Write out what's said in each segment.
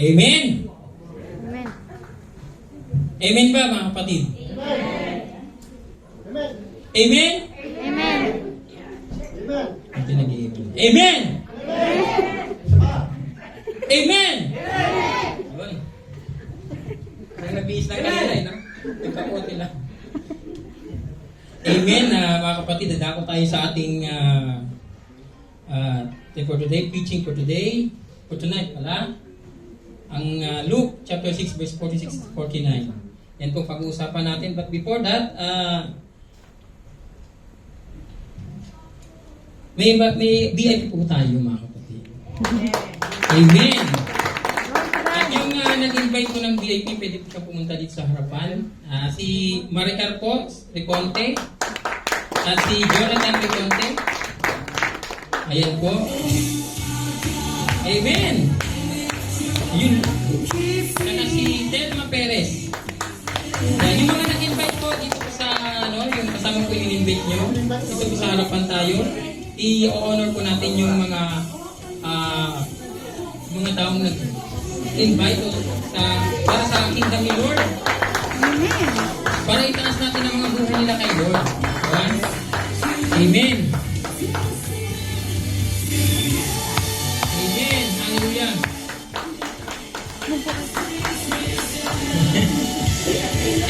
Amen? Amen. Amen ba mga kapatid? Amen. Amen? Amen. Amen. Ito nag-i-amen. Amen! Amen! Amen! Parang nabihis lang kanila no? Nagkakote lang. Amen, mga kapatid. Dadako tayo sa ating for today, preaching for today, for tonight pala. Ang Luke chapter 6 verse 46 to 49. Yan po pag-uusapan natin. But before that, may VIP po tayo mga kapatid. Amen! At yung nag-invite ko ng VIP, pwede po siya pumunta dito sa harapan. Si Maricar po, Riconte. At si Jonathan Riconte. Ayan po. Amen! Yun. Saka si Telma Perez. Yan, yung mga nag-invite po dito po sa, yung kasama ko yung invite nyo. Dito po sa harapan tayo. I-honor po natin yung mga taong nag-invite para sa kingdom ni Lord. Amen. Para itaas natin ang mga buhay nila kay Lord. Diba? Amen. Amen. Hallelujah.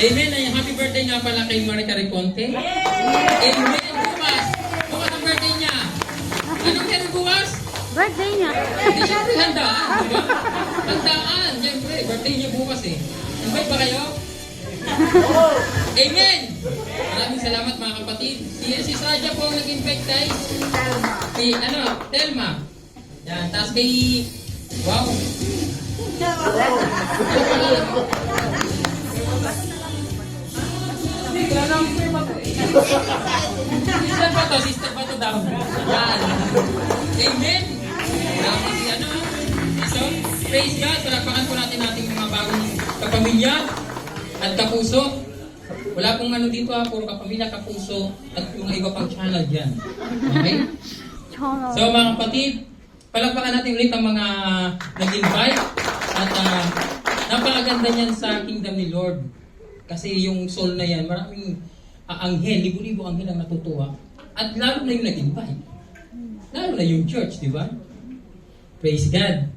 Amen. Ay, happy birthday nga pala kay Marica Riconte. Amen. Bukas. Bukas ang birthday niya. Anong meron bukas? Birthday niya. Hindi siyempre handaan, di ba? Handaan, siyempre. Birthday niya bukas eh. Invite ba kayo? Amen! Maraming salamat mga kapatid. Si Saja po ang nag-invite kay Telma. Yan, tapos kay wow. Sister ba to? Sister ba to daw? Yan. Amen! So, praise God. Palakpakan po natin ating mga bagong kapamilya at kapuso. Wala pong dito puro kapamilya, kapuso at yung iba pang channel dyan. Okay? So mga kapatid, palakpakan natin ulit ang mga nag-invite at napakaganda niyan sa kingdom ni Lord. Kasi yung soul na yan, maraming anghel, libo-libo anghel ang natutuwa. At lalo na yung nag-invite. Lalo na yung church, di ba? Praise God.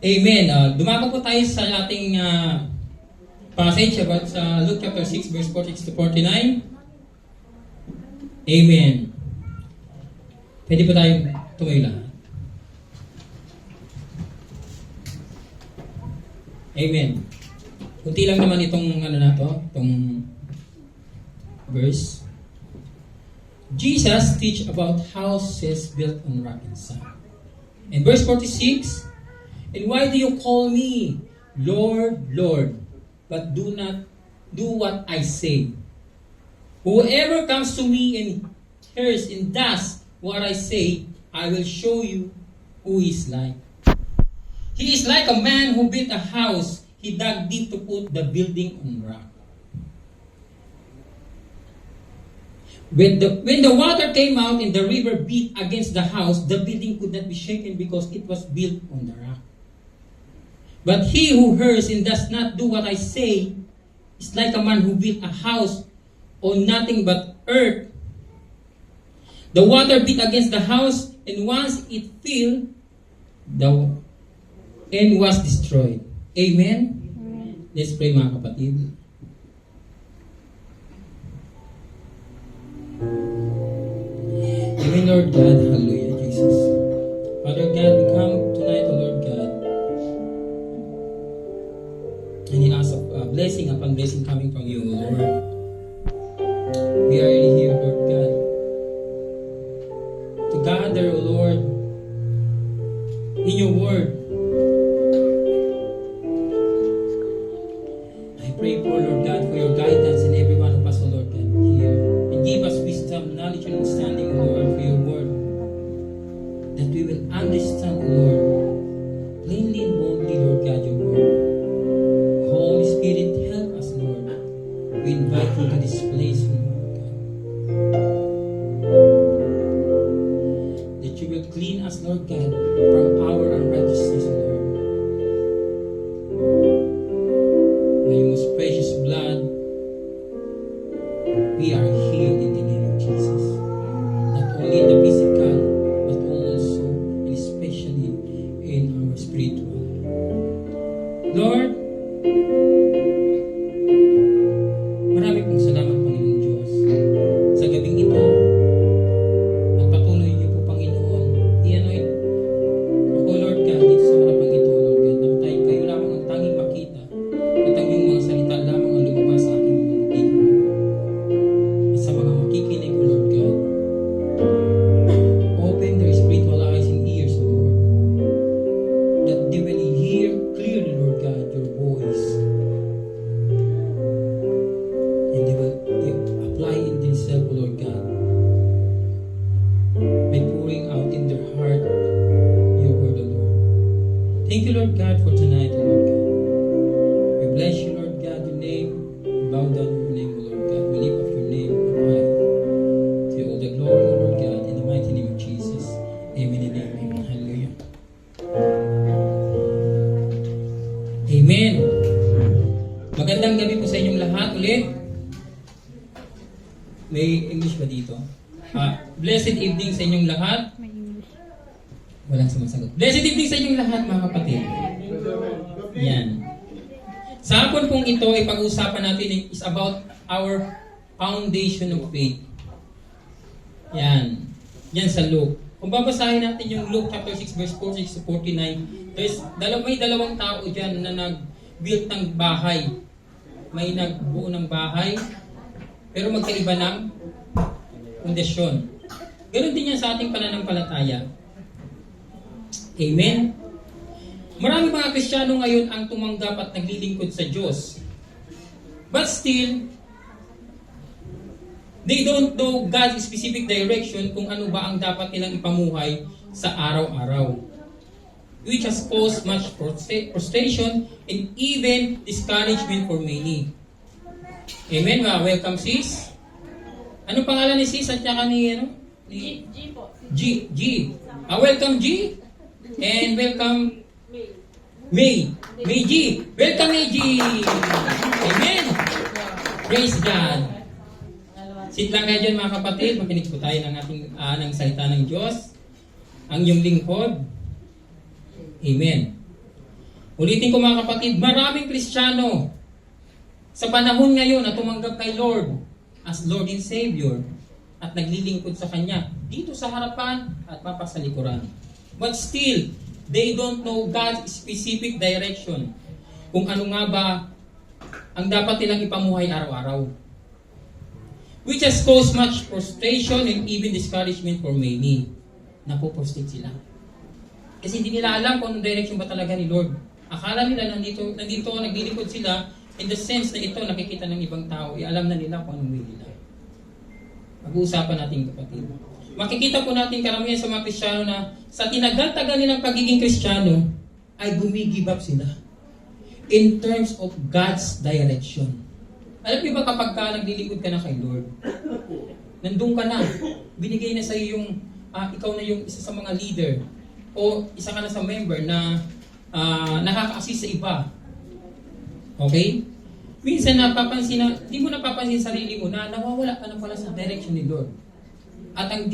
Amen. Dumako po tayo sa ating passage about sa Luke chapter 6 verse 46 to 49. Amen. Pwede po tayo tumayo lahat. Amen. Kunti lang naman itong itong verse. Jesus teach about houses built on rock and sand. In verse 46, and why do you call me Lord, Lord, but do not do what I say? Whoever comes to me and hears and does what I say, I will show you who he is like. He is like a man who built a house. He dug deep to put the building on rock. When the water came out and the river beat against the house, the building could not be shaken because it was built on the rock. But he who hears and does not do what I say is like a man who built a house on nothing but earth. The water beat against the house, and once it filled, and was destroyed. Amen? Let's pray mga kapatid. Amen, Lord God. Hallelujah, Jesus. Father God, we come tonight, O Lord God, and we ask a blessing upon blessing coming from you, O Lord. We are really here, Lord God, to gather, O Lord, in your word. I pray for, Lord God, for your guidance in every one of us, O Lord God, here. And give us wisdom, knowledge, and understanding, O Lord, for your word. English ba dito? Blessed evening sa inyong lahat. May English. Walang sumasagot. Blessed evening sa inyong lahat, mga kapatid. Yan. Sa hapon pong ito, ay pag-uusapan natin is about our foundation of faith. Yan. Yan sa Luke. Kung babasahin natin yung Luke chapter 6 verse 46 to 49, may dalawang tao dyan na nag-build ng bahay. May nagbuo ng bahay, pero magkaiba ng pundasyon. Ganon din yan sa ating pananampalataya. Amen? Marami mga Kristiyano ngayon ang tumanggap at naglilingkod sa Diyos. But still, they don't know God's specific direction kung ano ba ang dapat nilang ipamuhay sa araw-araw, which has caused much frustration and even discouragement for many. Amen? Welcome, sis. Ano pangalan ni sis at saka ni, ano? Ni G po. G. Welcome, G. And welcome, May. May G. Welcome, May G. Amen. Praise God. Sit lang kayo dyan, mga kapatid. Makinig po tayo ng ating ng salita ng Diyos. Ang iyong lingkod. Amen. Ulitin ko, mga kapatid, maraming Kristiyano sa panahon ngayon na tumanggap kay Lord as Lord and Savior at naglilingkod sa Kanya dito sa harapan at papasalikuran. But still, they don't know God's specific direction kung ano nga ba ang dapat nilang ipamuhay araw-araw, which has caused much frustration and even discouragement for many. Napoprostrate sila. Kasi hindi nila alam kung anong direction ba talaga ni Lord. Akala nila nandito naglilingkod sila in the sense na ito nakikita ng ibang tao. Alam na nila kung anong way nila. Mag-uusapan natin, kapatid. Makikita po natin karamihan sa mga Kristiyano na sa tinagal-tagal nilang pagiging Kristiyano ay gumigive up sila in terms of God's direction. Alam niyo ba kapag naglilingkod ka na kay Lord, nandun ka na, binigay na sa iyo yung, ikaw na yung isa sa mga leader, o isa ka na sa member na nakaka-assist sa iba. Okay? Minsan di mo napapansin sa sarili mo na nawawala ka na pala sa direction ni Lord. At ang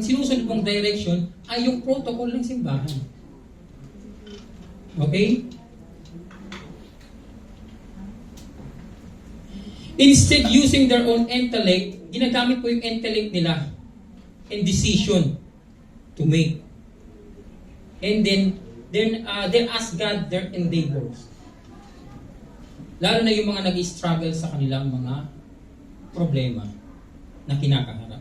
sinusunod mong direction ay yung protocol ng simbahan. Okay? Instead using their own intellect, ginagamit po yung intellect nila and decision to make. And then they ask God their endeavors. Lalo na yung mga nag-struggle sa kanilang mga problema na kinakaharap.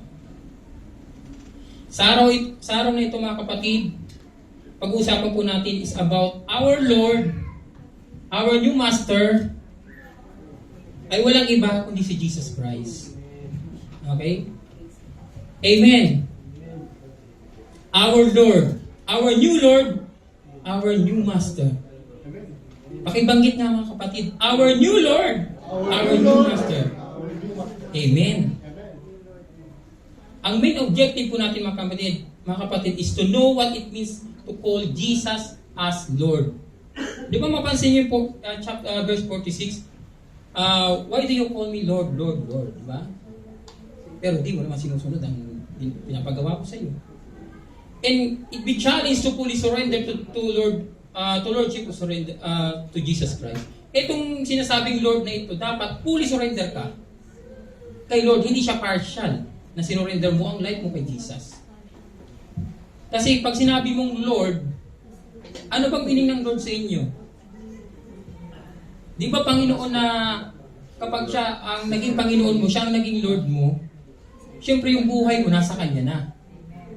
Sa araw na ito, mga kapatid, pag-uusapan po natin is about our Lord, our new Master, ay walang iba kundi si Jesus Christ. Okay? Amen. Our Lord, our new Lord, our new Master. Pakibanggit nga, mga kapatid, our new Lord, our new Master. Amen. Ang main objective po natin, mga kapatid, is to know what it means to call Jesus as Lord. Di ba mapansin niyo po, verse 46, why do you call me Lord, Lord, Lord? Diba? Pero di mo naman sinusunod ang pinapagawa ko sa iyo. And it be challenged to fully surrender to Lordship, to surrender to Jesus Christ. Itong sinasabing Lord na ito, dapat fully surrender ka kay Lord. Hindi siya partial na sinurrender mo ang life mo kay Jesus. Kasi pag sinabi mong Lord, ano bang meaning ng Lord sa inyo? Di ba Panginoon na kapag siya ang naging Panginoon mo, siya ang naging Lord mo, siyempre yung buhay mo nasa Kanya na.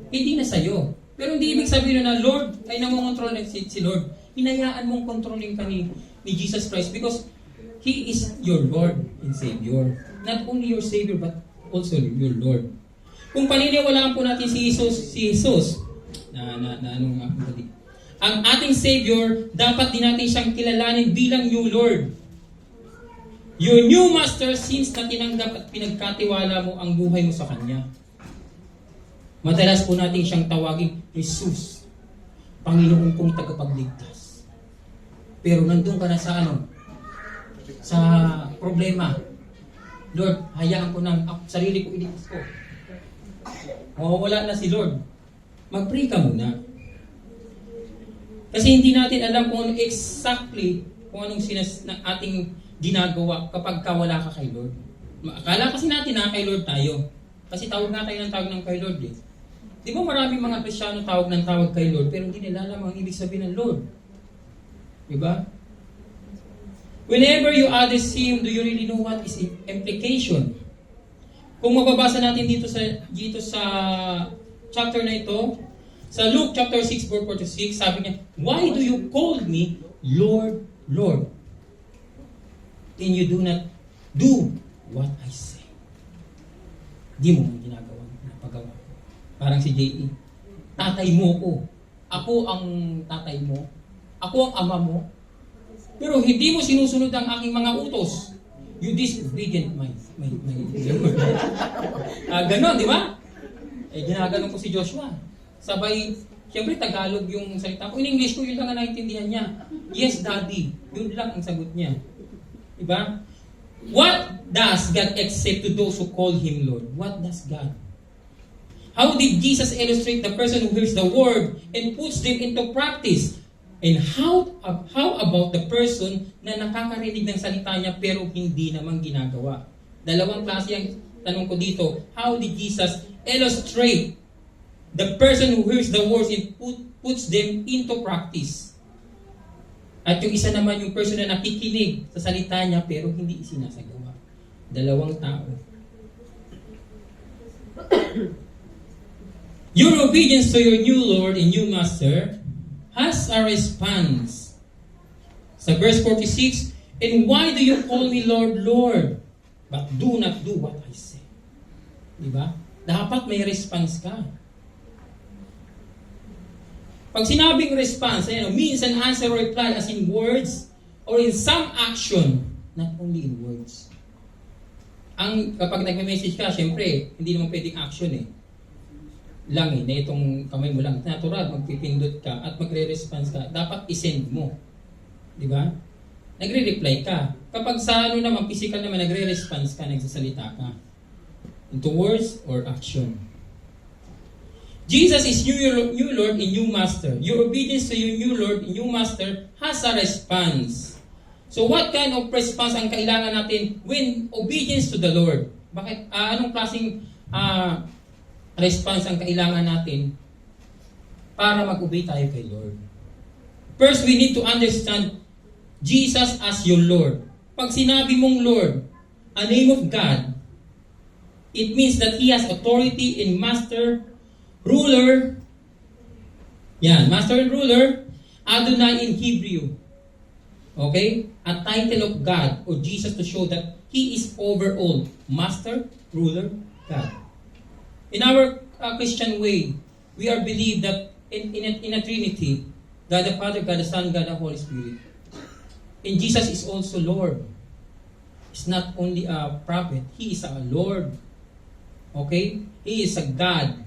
Hindi na sa'yo. Pero hindi ibig sabihin na Lord ay nangongontrol na si Lord. Hinayaan mong controlling ka ni Jesus Christ because He is your Lord and Savior. Not only your Savior but also your Lord. Kung paniniwalaan po natin si Jesus, ang ating Savior, dapat din natin siyang kilalanin bilang new Lord. Your new Master since na tinanggap at pinagkatiwala mo ang buhay mo sa Kanya. Madalas po natin siyang tawagin, Jesus, Panginoon kong tagapagligtas. Pero nandun ka na sa sa problema. Lord, hayaan ko ng sarili ko iligtas ko. Mawawala na si Lord. Mag-pray ka muna. Kasi hindi natin alam kung ano exactly kung anong na ating ginagawa kapag wala ka kay Lord. Akala kasi natin na kay Lord tayo. Kasi tawag nga tayo ng tawag ng kay Lord eh. Di ba maraming mga Kristiyano tawag ng tawag kay Lord pero hindi nila alam ang ibig sabihin ng Lord. Di ba? Whenever you address Him, do you really know what is implication? Kung mababasa natin dito sa chapter na ito, sa Luke chapter 6 verse 46, sabi niya, "Why do you call me Lord, Lord? And you do not do what I say." Di mo ginagawa, napagawa. Parang si J.E. Tatay mo ko. Ako ang tatay mo. Ako ang ama mo. Pero hindi mo sinusunod ang aking mga utos. You disobedient my ganon, di ba? Ginaganon ko si Joshua. Sabay, siyempre Tagalog yung salita ko. In English ko, yun lang ang naintindihan niya. Yes, Daddy. Yun lang ang sagot niya. Di ba? What does God accept to those who call Him Lord? What does God? How did Jesus illustrate the person who hears the word and puts them into practice? And how about the person na nakakarinig ng salita niya pero hindi naman ginagawa? Dalawang klase ang tanong ko dito. How did Jesus illustrate the person who hears the words and puts them into practice? At yung isa naman yung person na nakikinig sa salita niya pero hindi isinasagawa. Dalawang tao. Your obedience to your new Lord and new Master has a response. Sa verse 46, "And why do you call me Lord, Lord, but do not do what I say?" Diba? Dapat may response ka. Pag sinabing response, means an answer or reply as in words or in some action, not only in words. Kapag nagme-message ka, syempre, hindi naman pwedeng action lang na itong kamay mo lang. Natural, magpipindot ka at magre-response ka. Dapat isend mo. Di ba? Nagre-reply ka. Kapag sa naman, physical naman, nagre-response ka, nagsasalita ka. Into words or action. Jesus is new Lord and new Master. Your obedience to your new Lord and new Master has a response. So what kind of response ang kailangan natin when obedience to the Lord? Bakit? Anong klaseng response ang kailangan natin para mag-obey tayo kay Lord? First, we need to understand Jesus as your Lord. Pag sinabi mong Lord, a name of God, it means that He has authority and master, ruler. Yan, master and ruler, Adonai in Hebrew. Okay? A title of God or Jesus to show that He is over all. Master, ruler, God. In our Christian way, we are believed that in a Trinity, God the Father, God the Son, God the Holy Spirit. And Jesus is also Lord. He's not only a prophet, He is a Lord. Okay? He is a God.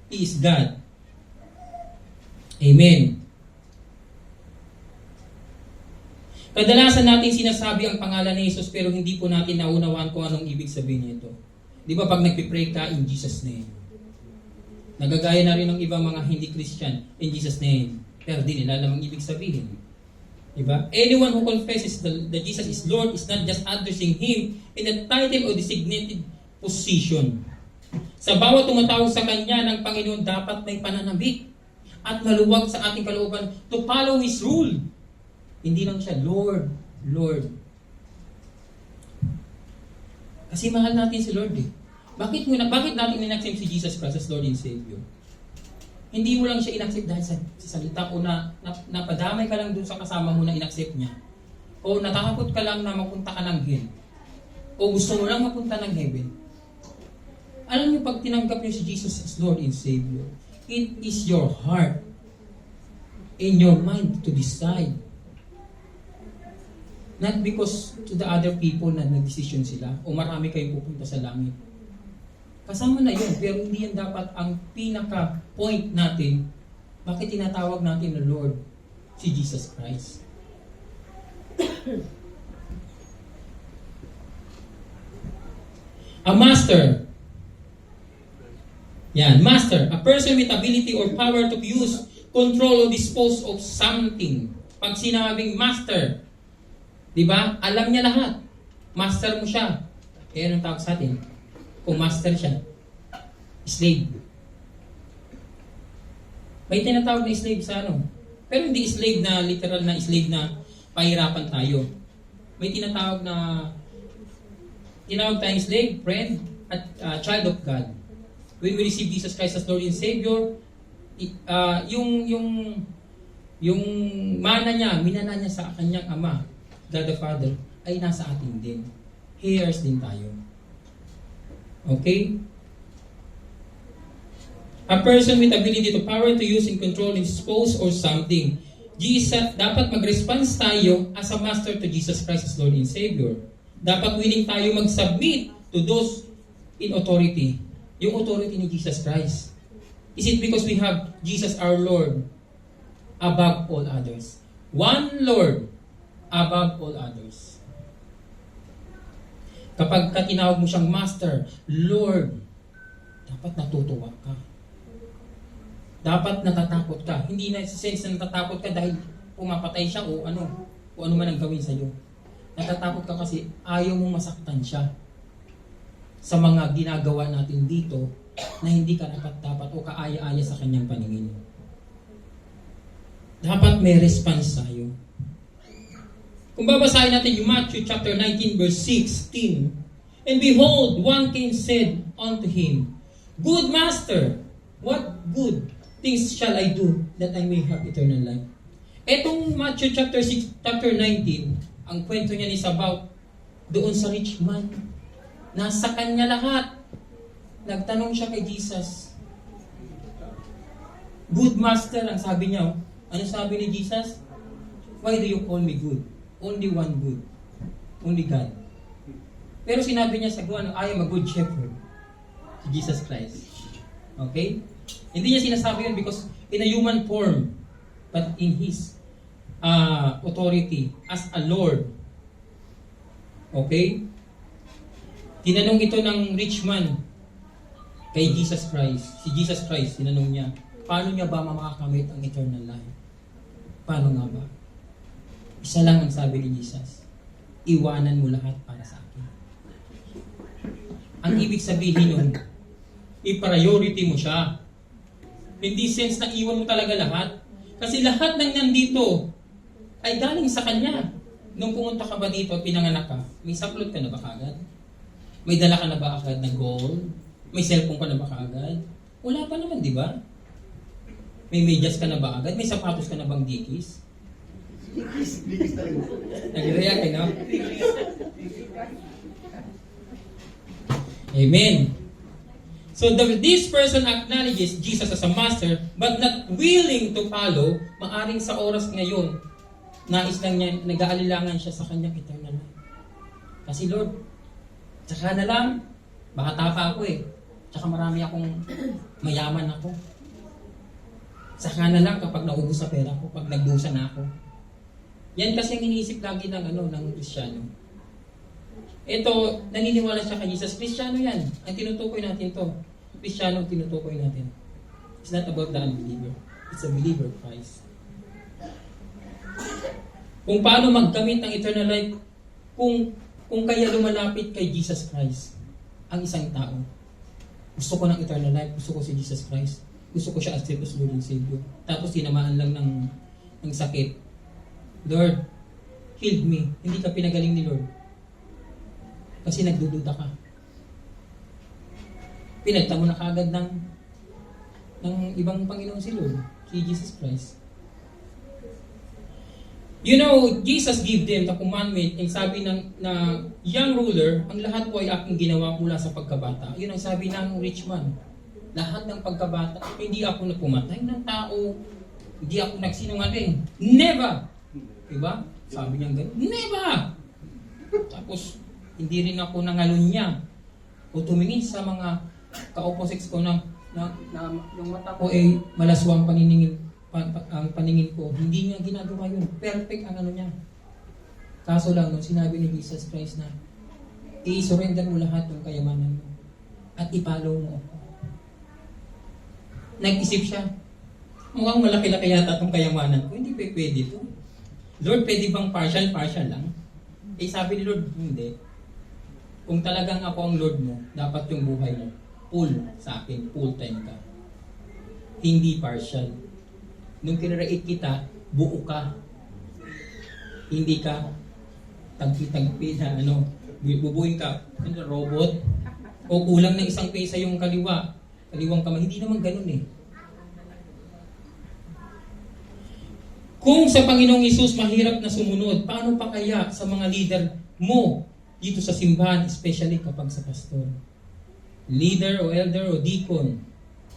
He is God. Amen. Kadalasan natin sinasabi ang pangalan ni Jesus pero hindi po natin naunawaan kung anong ibig sabihin nito. Di ba pag nagpipray ka in Jesus' name? Nagagaya na rin ng ibang mga hindi Christian in Jesus' name. Pero di nila alam ang ibig sabihin. Di ba? Anyone who confesses that Jesus is Lord is not just addressing Him in a title or designated position. Sa bawat tumatawag sa Kanya ng Panginoon, dapat may pananabik at maluwag sa ating kalooban to follow His rule. Hindi lang siya, Lord, Lord. Kasi mahal natin si Lord Bakit natin inaccept si Jesus Christ as Lord and Savior? Hindi mo lang siya inaccept dahil sa salita o napadamay ka lang dun sa kasama mo na inaccept niya. O natakot ka lang na mapunta ka ng hell. O gusto mo lang mapunta ng heaven. Alam niyo, pag tinanggap niyo si Jesus as Lord and Savior, it is your heart and your mind to decide. Not because to the other people na nag-decision sila o marami kayong pupunta sa langit. Kasama na yun, pero hindi yan dapat ang pinaka-point natin bakit tinatawag natin na Lord si Jesus Christ. A master. Yan, master. A person with ability or power to use, control, or dispose of something. Pag sinabing master, di ba? Alam niya lahat. Master mo siya. Kaya anong tawag sa atin? Kung master siya. Slave. May tinatawag na slave sa ano. Pero hindi slave na literal na slave na pahirapan tayo. May tinatawag tayong slave, friend, at child of God. When we receive Jesus Christ as Lord and Savior, yung mana niya, minana niya sa kanyang Ama, God the Father, ay nasa atin din. Heirs din tayo. Okay? A person with ability to power to use and control and dispose or something. Jesus, dapat mag-response tayo as a master to Jesus Christ as Lord and Savior. Dapat willing tayo mag-submit to those in authority. Yung authority ni Jesus Christ. Is it because we have Jesus our Lord above all others? One Lord above all others. Kapag tinawag mo siyang Master, Lord, dapat natutuwa ka. Dapat natatakot ka. Hindi na sense na natatakot ka dahil pumapatay siya o ano man ang gawin sa'yo. Natatakot ka kasi ayaw mong masaktan siya sa mga ginagawa natin dito na hindi ka dapat o kaaya-aya sa kanyang paningin. Dapat may response tayo. Kung babasahin natin yung Matthew chapter 19 verse 16, and behold, one came said unto him, Good Master, what good things shall I do that I may have eternal life? Etong Matthew chapter 19, ang kwento niya is about doon sa rich man. Nasa kanya lahat. Nagtanong siya kay Jesus. Good Master, ang sabi niya. Ano sabi ni Jesus? Why do you call me good? Only one good. Only God. Pero sinabi niya sa Juan, I am a good shepherd. Si Jesus Christ. Okay? Hindi niya sinasabi yun because in a human form, but in His authority as a Lord. Okay? Tinanong ito ng rich man kay Jesus Christ. Si Jesus Christ, tinanong niya, paano niya ba makakamit ang eternal life? Paano nga ba? Isa lang ang sabi ni Jesus, iwanan mo lahat para sa akin. Ang ibig sabihin nun, i-priority mo siya. Hindi sense na iwan mo talaga lahat. Kasi lahat ng nandito ay galing sa Kanya. Nung pumunta ka ba dito, pinanganak ka, may saplot ka na ba kagad? May dala ka na ba agad na gold? May cellphone ka na ba agad? Wala pa naman, di ba? May medyas ka na ba agad? May sapatos ka na bang dikis? Dikis talaga. Nag-react, no? Amen. So this person acknowledges Jesus as a master but not willing to follow. Maaring sa oras ngayon, nais lang niya, nag-aalilangan siya sa kanyang eternal life. Kasi Lord, tsaka na lang, bata pa ako eh. Tsaka marami akong mayaman ako. Tsaka na lang kapag naubos sa pera ko, pag nagbusa na ako. Yan kasi ang iniisip lagi ng Kristiyano. Ito, naniniwala siya kay Jesus. Kristiyano yan. Ang tinutukoy natin to. Kristiyano ang tinutukoy natin. It's not about the unbeliever. It's a believer Christ. Kung paano magkamit ng eternal life, kung kaya lumalapit kay Jesus Christ, ang isang tao. Gusto ko ng eternal life, gusto ko si Jesus Christ, gusto ko siya as Lord and Savior. Tapos tinamaan lang ng sakit. Lord, healed me. Hindi ka pinagaling ni Lord. Kasi nagdududa ka. Pinagta mo na kaagad ng ibang Panginoon si Lord, si Jesus Christ. You know, Jesus gave them the commandment, ang sabi na young ruler, ang lahat po ay aking ginawa mula sa pagkabata. Yun ang sabi ng rich man. Lahat ng pagkabata, hindi ako nagpumatay ng tao, hindi ako nagsinungaling. Never! Diba? Sabi niya gano'n, never! Tapos, hindi rin ako nangalunya o tumingin sa mga ka-opposites ko na yung mata ko ay malaswang ang paningin ko. Hindi niya ginagawa yun. Perfect ang ano niya. Kaso lang, nung sinabi ni Jesus Christ na I-surrender mo lahat ng kayamanan mo. At ipalaw mo ako. Nag-isip siya, mukhang malaki-laki yata itong kayamanan ko. Hindi pwede ito. Lord, pwede bang partial lang? Eh sabi ni Lord, hindi. Kung talagang ako ang Lord mo, dapat yung buhay mo, full sa akin, full time ka. Hindi partial. Nung kinreate kita, buo ka. Hindi ka tagpi-tagpi na bubuin ka, robot. O kulang na isang pesa yung kaliwang kamay. Hindi naman ganun eh. Kung sa Panginoong Hesus mahirap na sumunod, paano pa kaya sa mga leader mo dito sa simbahan, especially kapag sa pastor? Leader o elder o deacon.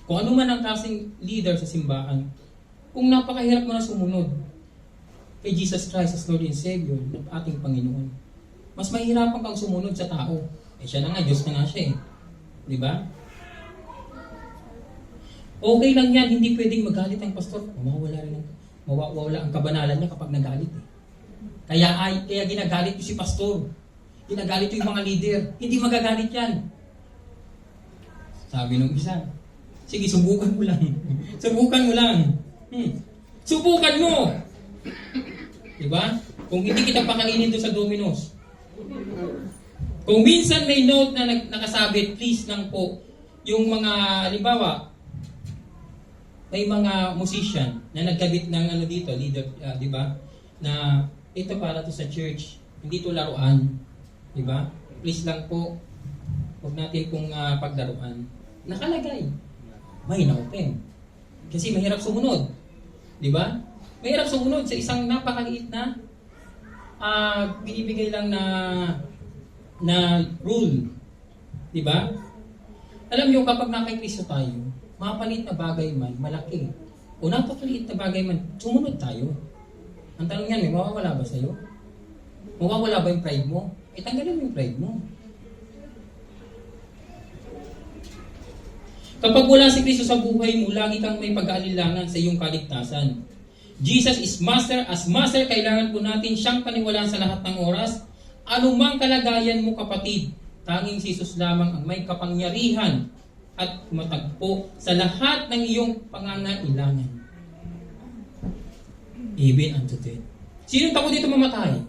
Kung ano man ang kasing leader sa simbahan, kung napakahirap mo na sumunod kay Jesus Christ as Lord and Savior ng ating Panginoon, mas mahirapan kang sumunod sa tao. Eh siya na nga, Diyos na nga siya eh. Di ba? Okay lang yan, hindi pwedeng magalit ang pastor. Mawawala ang kabanalan niya kapag nagalit eh. Kaya ginagalit yung si pastor. Ginagalit yung mga leader. Hindi magagalit yan. Sabi nung isa, sige, subukan mo lang. Subukan mo lang. Subukan mo! Diba? Kung hindi kita pakainin doon sa Domino's. Kung minsan may note na nakasabit, please lang po, yung mga, halimbawa, may mga musician na nagkabit ng dito, leader, di ba? Na ito para to sa church, hindi to laruan. Di ba? Please lang po, huwag natin pong paglaruan. Nakalagay. May na-open. Kasi mahirap sumunod. Di ba? Mahirap sumunod sa isang napakaliit na binibigay lang na rule. Di ba? Alam niyo, kapag nakay Kristo tayo, mapalit na bagay man, malaki. O napakaliit na bagay man, sumunod tayo. Ang tanong yan, may mawawala ba sa'yo? Mawawala ba yung pride mo? Eh, tanggalin mo yung pride mo. Kapag wala si Kristo sa buhay mo, lagi kang may pag-aalilangan sa iyong kaligtasan. Jesus is Master. As Master, kailangan po natin siyang paniwalaan sa lahat ng oras. Anumang kalagayan mo, kapatid, tanging si Jesus lamang ang may kapangyarihan at matagpo sa lahat ng iyong pangangailangan. Even unto death. Sino takot dito mamatay?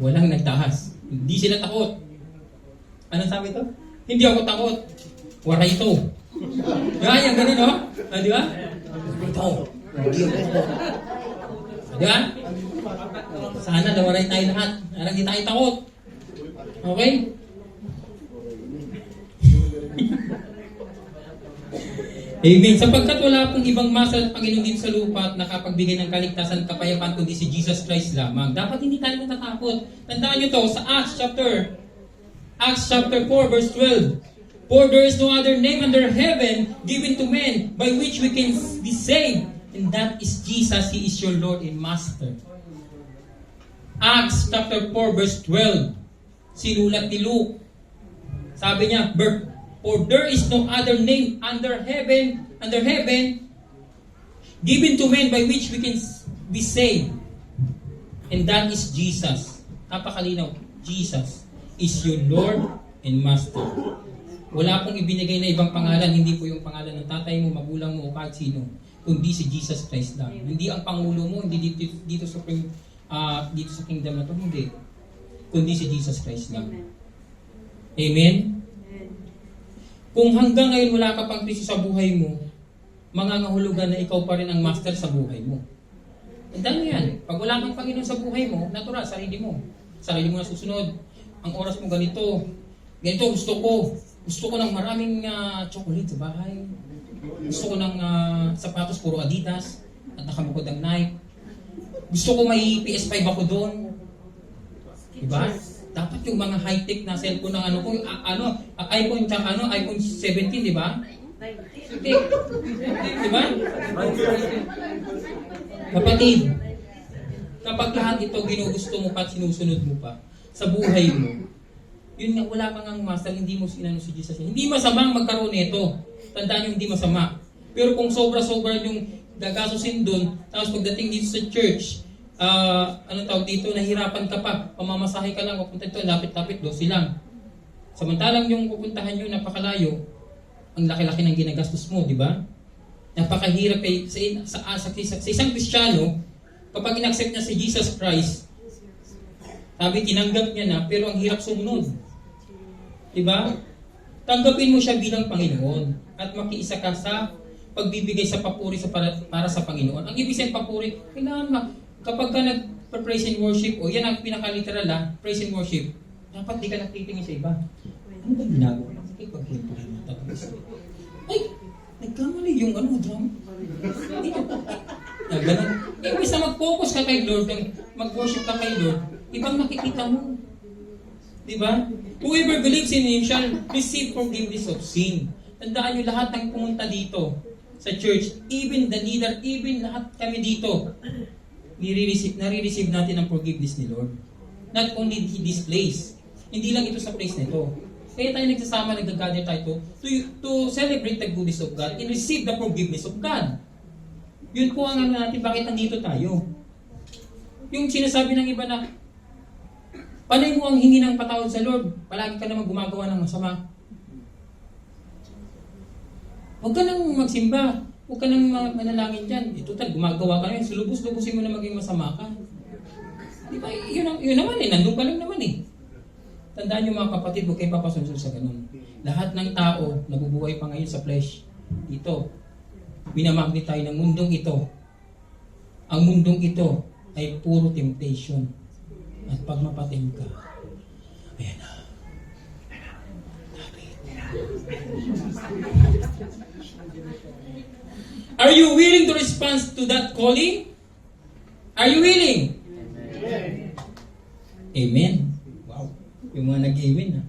Walang nagtaas. Hindi sila takot. Anong sabi ito? Hindi ako takot. Waray ito. Yan, ganun, no? Di ba? Ito. Di ba? Sana nawaray tayo lahat. Hindi tayo takot. Okay? Amen. Sapagkat wala pong ibang masa at Panginoon dito sa lupa at nakapagbigay ng kaligtasan at kapayapaan kundi si Jesus Christ lamang. Dapat hindi tayo natatakot. Tandaan nyo to sa Acts chapter 4 verse 12. For there is no other name under heaven given to men by which we can be saved, and that is Jesus. He is your Lord and Master. Acts chapter 4 verse 12. Sinulat ni Luke. Sabi niya, for there is no other name under heaven given to men by which we can be saved. And that is Jesus. Napakalinaw. Jesus is your Lord and Master. Wala pong ibinigay na ibang pangalan, hindi po yung pangalan ng tatay mo, magulang mo, o kahit sino, kundi si Jesus Christ lang. Hindi ang pangulo mo, hindi dito sa kingdom na to, hindi. Kundi si Jesus Christ lang. Amen? Kung hanggang ngayon wala ka pang Kristo sa buhay mo, mangangahulugan na ikaw pa rin ang master sa buhay mo. Tandaan mo yan. Pag wala kang Panginoon sa buhay mo, natural, sarili mo. Sarili mo na susunod. Ang oras mo ganito. Ganito gusto ko. Gusto ko ng maraming chocolate sa bahay. Gusto ko ng sapatos puro Adidas at nakabukod ang Nike. Gusto ko may PS5 ako doon. Diba? Dapat yung mga high-tech na cellphone ng iPhone 17, di ba? Di ba? Kapatid, kapag lahat ito ginugusto mo pa at sinusunod mo pa sa buhay mo, yun nga, wala kang ang master, hindi mo sinano si Jesus. Hindi masamang magkaroon nito. Tandaan nyo, hindi masama. Pero kung sobra-sobra yung gagasusin doon, tapos pagdating dito sa church, anong tawag dito, nahirapan ka pa, pamamasahe ka lang, papunta dito, lapit-lapit, 12 lang. Samantalang yung pupuntahan nyo, napakalayo, ang laki-laki ng ginagastos mo, di ba? Napakahirap sa isang Kristiyano, kapag in-accept niya si Jesus Christ, sabi, tinanggap niya na, pero ang hirap sumunod. Diba? Tanggapin mo siya bilang Panginoon at makiisa ka sa pagbibigay sa papuri para sa Panginoon. Ang ibig sabihin papuri, kailangan kapag ka nag-praise and worship, o yan ang pinaka-literal praise and worship, dapat di ka nagtitingin sa iba. Ano ba ginagawa? Ipagkwentuhan mo tapos. Ay, nagkamali yung drum. Ganun. Imbis na mag-focus ka kay Lord, mag-worship ka kay Lord, ibang nakikita mo. Diba? Whoever believes in Him shall receive forgiveness of sin. Tandaan nyo, lahat ng pumunta dito sa church, even the leader, even lahat kami dito, nare-receive natin ang forgiveness ni Lord. Not only this place, hindi lang ito sa place na ito. Kaya tayo nagsasama, nag-gather tayo to celebrate the goodness of God and receive the forgiveness of God. Yun po ang natin, bakit nandito tayo. Yung sinasabi ng iba na, panay mo ang hingi ng patawad sa Lord, palagi ka naman gumagawa ng masama. Huwag ka nang magsimba, huwag ka nang manalangin dyan. Total, gumagawa ka rin, sulubos-lubusin mo na maging masama ka. Di ba? Yun naman nandun ka lang naman Tandaan nyo mga kapatid, huwag kayo papasunod sa ganun. Lahat ng tao, nabubuhay pa ngayon sa flesh. Dito, minamagnet tayo ng mundong ito. Ang mundong ito ay puro temptation. At pag mapatim ka, ayan na. Are you willing to respond to that calling? Are you willing? Amen. Wow. Yung mga nag-amen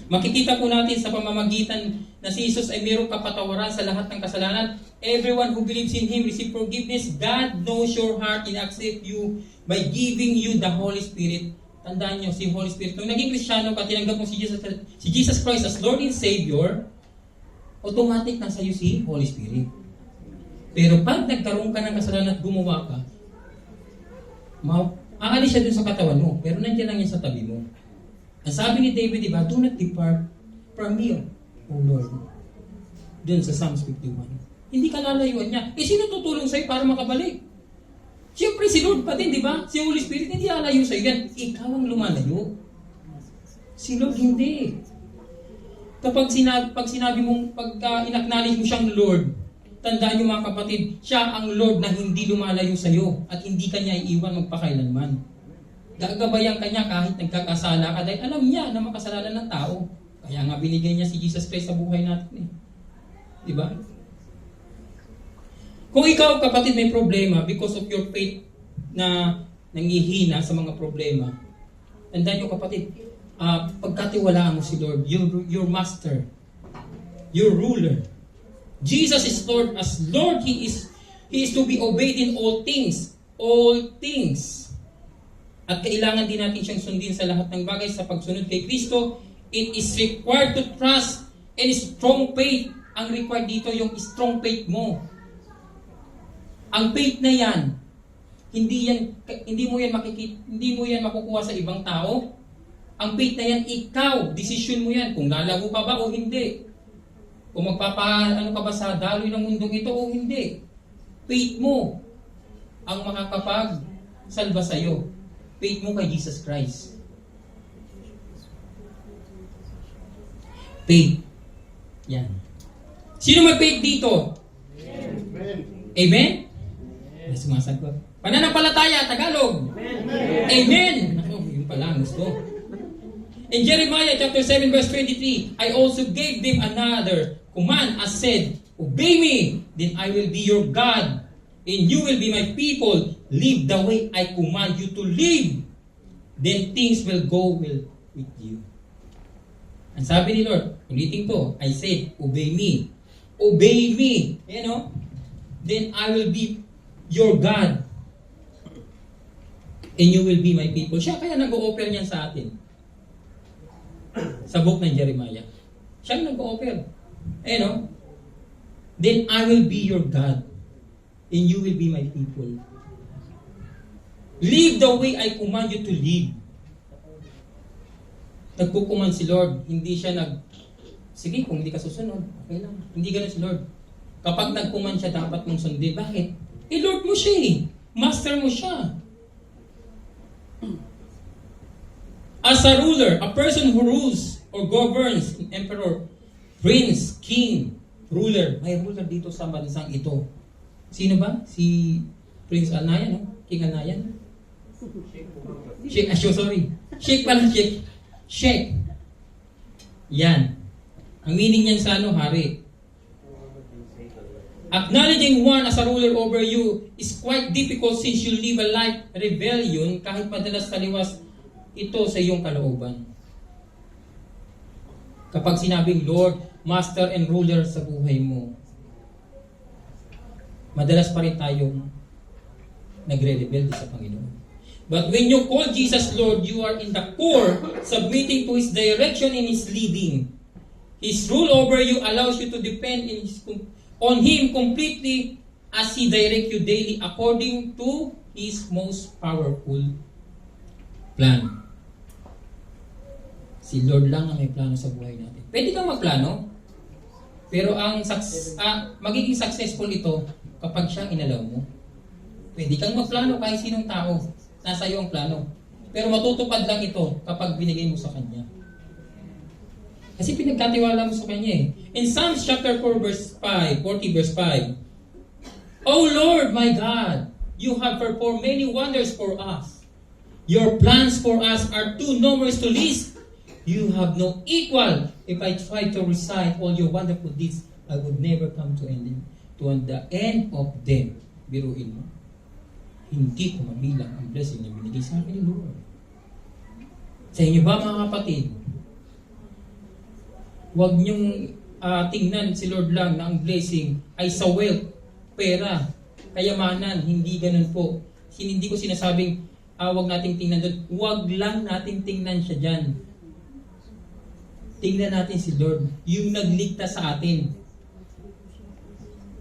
Makikita po natin sa pamamagitan na si Jesus ay mayroong kapatawaran sa lahat ng kasalanan. Everyone who believes in Him receive forgiveness. God knows your heart and accept you by giving you the Holy Spirit. Tandaan nyo, si Holy Spirit. Nung naging Kristiyano ka, tinanggap mo si Jesus Christ as Lord and Savior, automatic nasa iyo si Holy Spirit. Pero pag nagkaroon ka ng kasalanan at gumawa ka, aalis siya dun sa katawan mo, pero nandiyan lang yan sa tabi mo. Ang sabi ni David, diba, do not depart from me, O Lord. Dun sa Psalms 51. Hindi ka lalayuan niya. Sino tutulong sa'yo para makabalik? Siyempre si Lord pa din, di ba? Si Holy Spirit, hindi lalayo sa'yo yan. Ikaw ang lumalayo. Si Lord, hindi. Kapag sinabi mong, in-acknowledge mo siyang Lord, tandaan niyo mga kapatid, siya ang Lord na hindi lumalayo sa'yo at hindi ka niya iiwan magpakailanman. Gagabayan ka niya kahit nagkakasala ka dahil alam niya na makasalanan ng tao. Kaya nga binigay niya si Jesus Christ sa buhay natin. Di ba? Kung ikaw, kapatid, may problema because of your faith na nangihina sa mga problema, tandaan niyo kapatid, pagkatiwalaan mo si Lord, your master, your ruler. Jesus is Lord. As Lord, He is to be obeyed in all things. All things. At kailangan din natin siyang sundin sa lahat ng bagay sa pagsunod kay Kristo. It is required to trust and strong faith. Ang required dito yung strong faith mo. Ang faith na yan, hindi mo yan makukuha sa ibang tao. Ang faith na yan, ikaw, decision mo yan kung lalago ka ba o hindi. Kung magpapaano ka ba sa daloy ng mundong ito o hindi. Faith mo ang makakapag-salba sa'yo. Faith mo kay Jesus Christ. Faith. Yan. Sino may faith dito? Amen. Amen? May sumasagot. Pananampalataya, Tagalog. Amen. Amen. Ako, yun pala ang gusto. In Jeremiah chapter 7 verse 23, I also gave them another command as said, obey me, then I will be your God, and you will be my people. Live the way I command you to live. Then things will go well with you. Ang sabi ni Lord, ulitin ko, I said, obey me. Obey me. Then I will be your God. And you will be my people. Siya kaya nag-o-offer niyan sa atin. Sa book ng Jeremiah. Siya nag-o-offer. Then I will be your God. And you will be my people. Live the way I command you to live. Nagkukuman si Lord, hindi siya sige, kung hindi ka susunod, okay lang. Hindi ganun si Lord. Kapag nagkuman siya, dapat mong sundin. Bakit? Lord mo siya eh. Master mo siya. As a ruler, a person who rules or governs, an emperor, prince, king, ruler. May ruler dito sa bansang ito. Sino ba? Si Prince Anayan, no? King Anayan? Sheikh, sorry. Sheikh pala, Sheikh. Sheikh. Yan. Ang meaning niyan sa hari. Acknowledging one as a ruler over you is quite difficult since you live a life rebellion kahit madalas taliwas ito sa iyong kalooban. Kapag sinabing Lord, Master and Ruler sa buhay mo, madalas pa rin tayong nagre-rebelde sa Panginoon. But when you call Jesus Lord, you are in the core submitting to His direction and His leading. His rule over you allows you to depend on Him completely as He directs you daily according to His most powerful plan. Si Lord lang ang may plano sa buhay natin. Pwede kang magplano, pero ang magiging successful ito kapag siyang inalaw mo. Pwede kang magplano kahit sinong tao. Nasa iyo ang plano. Pero matutupad lang ito kapag binigay mo sa Kanya. Kasi pinagkatiwala mo sa Kanya eh. In Psalms chapter 4 verse 5, 40 verse 5, O Lord my God, you have performed many wonders for us. Your plans for us are too numerous to list. You have no equal. If I try to recite all your wonderful deeds, I would never come to the end of them. Biruin mo. Hindi ko mabilang ang blessing na binigay sa akin ni Lord. Sa inyo ba mga kapatid? Huwag niyong tingnan si Lord lang na ang blessing ay sa wealth, pera, kayamanan. Hindi ganun po. Hindi ko sinasabing huwag nating tingnan doon. Huwag lang nating tingnan siya dyan. Tingnan natin si Lord, yung nagligtas sa atin.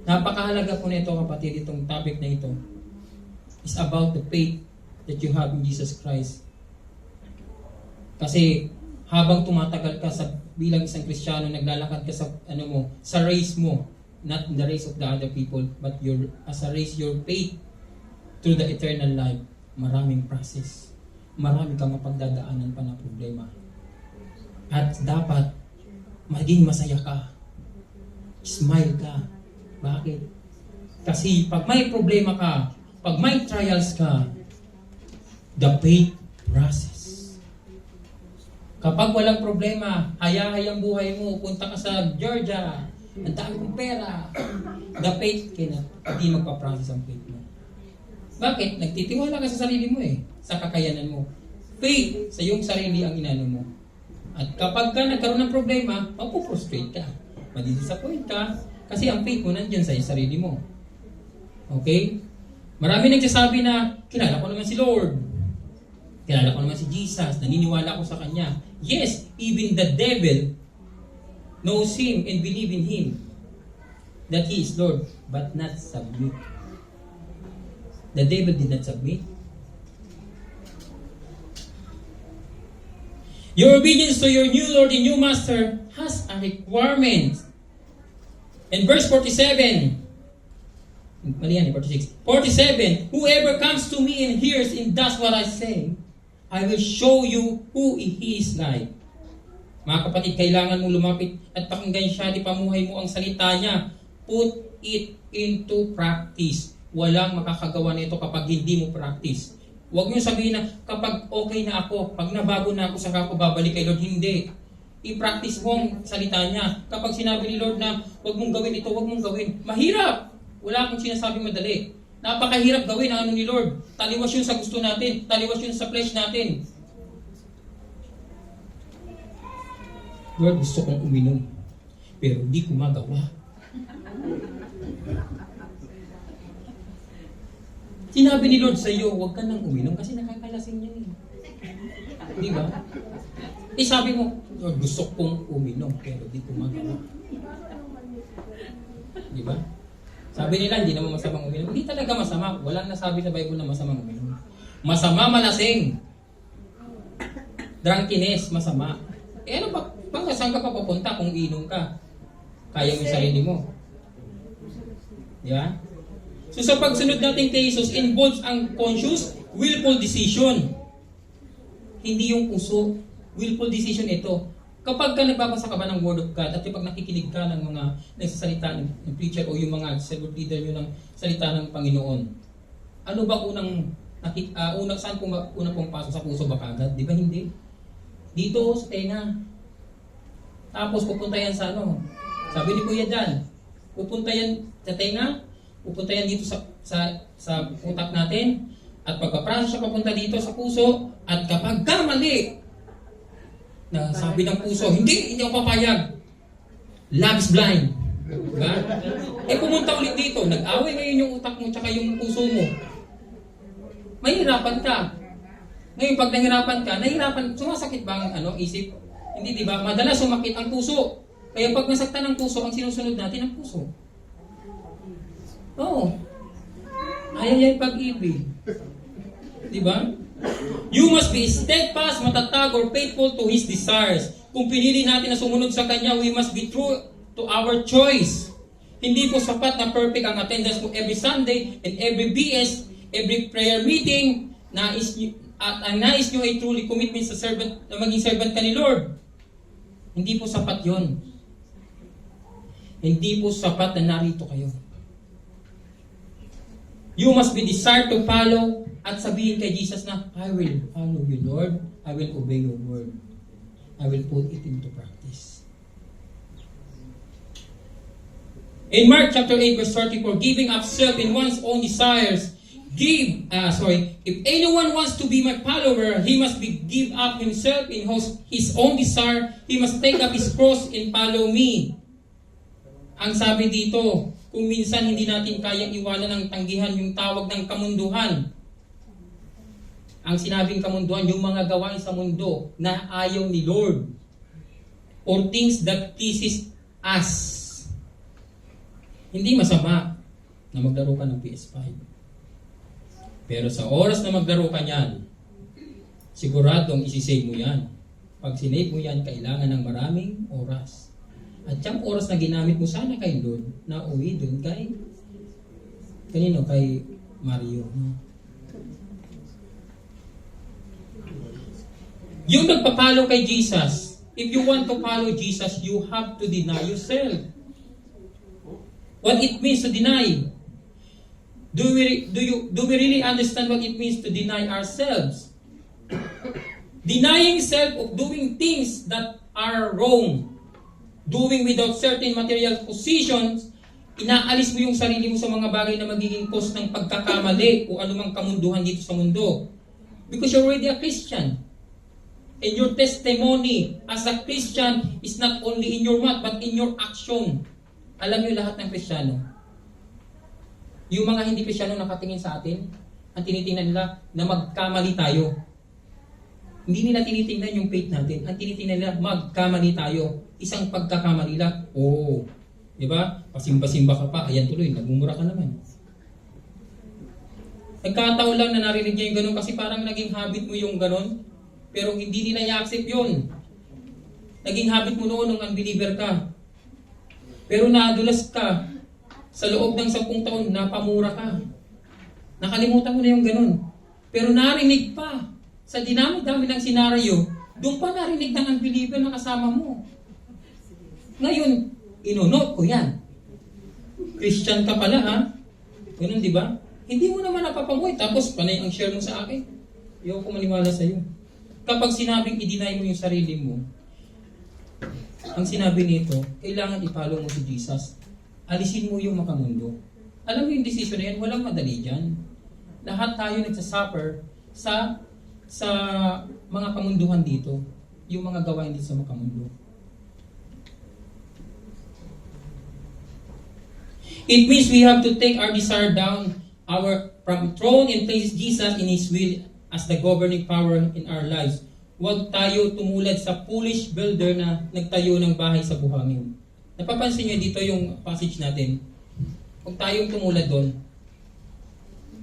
Napakahalaga po nito kapatid, itong topic na ito. Is about the faith that you have in Jesus Christ. Kasi habang tumatagal ka sa bilang isang Kristiyano, naglalakad ka sa sa race mo, not in the race of the other people, but as a race your faith through the eternal life. Maraming process. Marami kang mapagdadaanan pa na problema. At dapat maging masaya ka. Smile ka. Bakit? Kasi pag may problema ka, pag may trials ka, the faith process. Kapag walang problema, hayahayang buhay mo, punta ka sa Georgia, ang dami kong pera, the faith hindi magpa-process ang faith mo. Bakit? Nagtitiwala ka sa sarili mo sa kakayanan mo. Faith sa iyong sarili ang inano mo. At kapag ka nagkaroon ng problema, mapuprostrate ka. Madidisappoint ka, kasi ang faith mo nandiyan sa sarili mo. Okay? Marami nagsasabi na, kilala ko naman si Lord. Kilala ko naman si Jesus. Naniniwala ko sa Kanya. Yes, even the devil knows Him and believe in Him. That He is Lord, but not submit. The devil did not submit. Your obedience to your new Lord and new Master has a requirement. In verse 47, 47, whoever comes to me and hears and does what I say, I will show you who He is like. Mga kapatid, kailangan mong lumapit at pakinggan siya, di pamuhay mo ang salita niya. Put it into practice. Walang makakagawa nito kapag hindi mo practice. Huwag niyo sabihin na kapag okay na ako, pag nabago na ako, saka ako babalik kay Lord. Hindi. I-practice mo ang salita niya. Kapag sinabi ni Lord na huwag mong gawin ito, huwag mong gawin. Mahirap! Wala akong sinasabing madali. Napakahirap gawin ang ni Lord. Taliwas yun sa gusto natin. Taliwas yun sa flesh natin. Lord, gusto kong uminom. Pero hindi ko magawa. Sinabi ni Lord sa iyo, huwag ka nang uminom kasi nakakalasing yan Di ba? Sabi mo, Lord, gusto kong uminom pero hindi ko magawa. Di ba? Sabi nila, hindi naman masamang uminom. Hindi talaga masama. Walang nasabi sa Bible na masamang uminom. Masama malasing. Drunkenness, masama. Eh ano ba? Saan ka pa papunta kung inom ka? Kaya mo yung sarili mo. Yeah? So sa pagsunod natin kay Jesus, involves ang conscious, willful decision. Hindi yung puso. Willful decision ito. Kapag ka nagbabasa ka ba ng Word of God at kapag nakikinig ka ng mga nagsasalita ng preacher o yung mga servant leader nyo ng salita ng Panginoon, ano ba saan unang pumapasok sa puso ba kagad? Di ba hindi? Dito sa tenga. Tapos pupunta yan sa ano? Sabi ni Kuya Dan, pupunta yan sa tenga, pupunta yan dito sa utak natin, at pagka-process siya papunta dito sa puso, at kapag mali, na sabi ng puso, hindi ako papayag. Love is blind. Diba? Eh pumunta ulit dito, nag-away ngayon yung utak mo tsaka yung puso mo. Mahirapan ka. Ngayon pag nahirapan, sumasakit ba ang isip? Hindi, di ba? Madalas sumakit ang puso. Kaya pag nasaktan ang puso, ang sinusunod natin ang puso. Oo. Ay pag-ibig. Di ba? You must be steadfast, matatag, or faithful to His desires. Kung pinili natin na sumunod sa Kanya, we must be true to our choice. Hindi po sapat na perfect ang attendance mo every Sunday and every BS, every prayer meeting. Nais nyo ay truly commitment sa servant, na maging servant ka ni Lord. Hindi po sapat yon. Hindi po sapat na narito kayo. You must be desired to follow at sabihin kay Jesus na, I will follow you, Lord. I will obey your word. I will put it into practice. In Mark chapter 8 verse 34, giving up self in one's own desires, if anyone wants to be my follower, he must give up himself in his own desire. He must take up his cross and follow me. Ang sabi dito, kung minsan hindi natin kayang iwanan ng tanggihan yung tawag ng kamunduhan. Ang sinabing kamunduhan, yung mga gawain sa mundo na ayaw ni Lord. Or things that pleases us. Hindi masama na maglaro ka ng PS5. Pero sa oras na maglaro ka niyan, siguradong isisave mo yan. Pag sinave mo yan, kailangan ng maraming oras. At yung oras na ginamit mo sana kay Lord, na uwi dun kay Mario. Yung nagpapalo kay Jesus, if you want to follow Jesus, you have to deny yourself. What it means to deny? Do we really understand what it means to deny ourselves? Denying self of doing things that are wrong. Doing without certain material positions, inaalis mo yung sarili mo sa mga bagay na magiging cause ng pagkakamali o anumang kamunduhan dito sa mundo. Because you're already a Christian. And your testimony as a Christian is not only in your mouth but in your action. Alam niyo lahat ng Kristiyano. Yung mga hindi Kristiyano nakatingin sa atin, ang tinitingnan nila na magkamali tayo. Hindi nila tinitingnan yung faith natin. Ang tinitingnan nila, magkamali tayo. Isang pagkakamali lang, di ba? Pasimba-simba ka pa, ayan tuloy, nagmumura ka naman. Nagkataon lang na narinig niya yung ganun kasi parang naging habit mo yung ganun, pero hindi nila i-accept yun. Naging habit mo noon nung unbeliever ka. Pero nadulas ka, sa loob ng 10 taon, napamura ka. Nakalimutan mo na yung ganun. Pero narinig pa. Sa dinami-dami ng senaryo, doon pa narinig ng unbeliever na kasama mo. Ngayon, inunod ko yan. Christian ka pala, ha? Ganun, di ba? Hindi mo naman napapamuhay, tapos panay ang share mo sa akin. Ayaw ko maniwala sa iyo. Kapag sinabing i-deny mo yung sarili mo, ang sinabi nito, kailangan i-follow mo si Jesus. Alisin mo yung makamundo. Alam mo yung decision na yan, walang madali dyan. Lahat tayo nagsasuffer sa mga kamunduhan dito, yung mga gawain dito sa makamundo. It means we have to take our desire down from throne and place Jesus in His will as the governing power in our lives. Huwag tayo tumulad sa foolish builder na nagtayo ng bahay sa buhangin. Napapansin niyo dito yung passage natin. Huwag tayong tumulad doon.